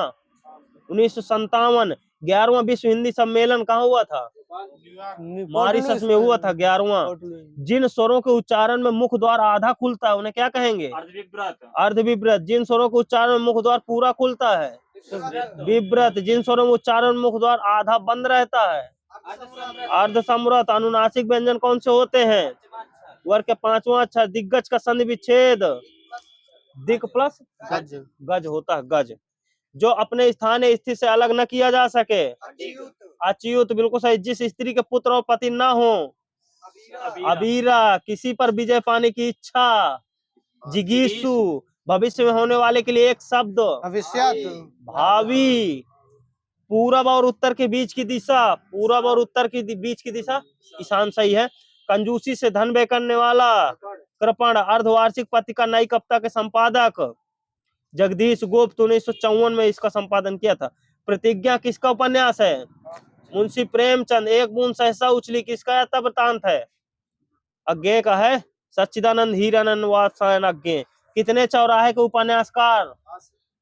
1957। 11वां विश्व हिंदी सम्मेलन कहाँ हुआ था? मॉरिशस में हुआ था 11वां। जिन स्वरों के उच्चारण में मुख द्वार आधा खुलता है उन्हें क्या कहेंगे? अर्धविव्रत। अर्धविव्रत। जिन स्वरों के उच्चारण में मुख द्वार पूरा खुलता है विव्रत। जिन स्वरों में उच्चारण में मुख द्वार आधा बंद रहता है अर्धसम्व्रत। अनुनासिक व्यंजन कौन से होते हैं? वर्ग के 5वां अक्षर। दिग्गज का संधि विच्छेद दिक प्लस गज। गज होता है, गज। जो अपने स्थानीय स्थिति से अलग न किया जा सके अच्युत, बिल्कुल सही। जिस स्त्री के पुत्र और पति न हो अबीरा। किसी पर विजय पाने की इच्छा जिगीषु। भविष्य में होने वाले के लिए एक शब्द भविष्यत। भावी। पूरब और उत्तर के बीच की दिशा, पूरब और उत्तर की बीच की दिशा ईशान सही है। कंजूसी से धन व्यय करने वाला कृपण। अर्धवार्षिक पत्रिका नई कप्ता के संपादक जगदीश गुप्त। 1954 में इसका संपादन किया था। प्रतिज्ञा किसका उपन्यास है? मुंशी प्रेमचंद। एक बूंद सहसा उछली किसका वृतांत है? अज्ञेय का है। सच्चिदानंद हीरानंद वात्सायन अज्ञेय। कितने चौराहे के उपन्यासकार?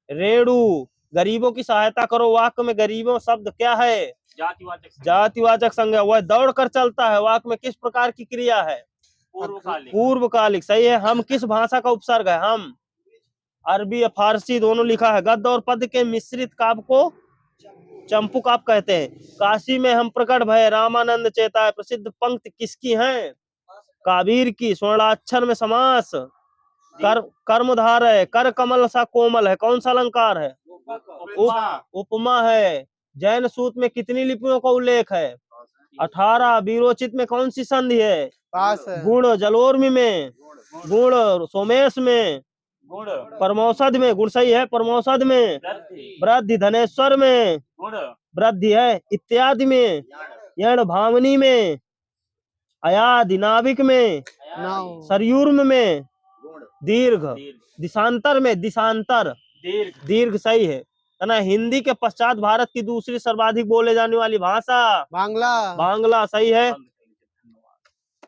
रेणु। गरीबों की सहायता करो, वाक्य में गरीबों शब्द क्या है? जातिवाचक संज्ञा। जातिवाचक संज्ञा। वह दौड़ कर चलता है, वाक्य में किस प्रकार की क्रिया है? पूर्वकालिक। पूर्वकालिक। सही है। हम किस भाषा का उपसर्ग है? हम अरबी या फारसी दोनों लिखा है। गद्य और पद्य के मिश्रित काव्य को चंपू काव्य कहते हैं। काशी में हम प्रकट भय, रामानंद चेताए, प्रसिद्ध पंक्ति किसकी है? काबीर की। स्वर्णाक्षर में समास। कर्मधार है। कर कमल सा कोमल है, कौन सा अलंकार है? उपमा। उपमा है। जैन सूत्र में कितनी लिपियों का उल्लेख है? 18। वीरोचित में कौन सी संधि है? पास है। गुण। जलोर्मी में गुण। सोमेश में गुण। परमौषध में गुण। सही है। परमौषध में वृद्धि। वृद्धि। धनेश्वर में गुण। वृद्धि है। इत्यादि में यण। भावनी में अयादि। नाभिक में नौ। सरयूर्म में दीर्घ। दीर्घ। दिशांतर में दिशांतर। दीर्घ। दीर्घ। सही है ना। हिंदी के पश्चात भारत की दूसरी सर्वाधिक बोले जाने वाली भाषा? बांग्ला। बांग्ला। सही है।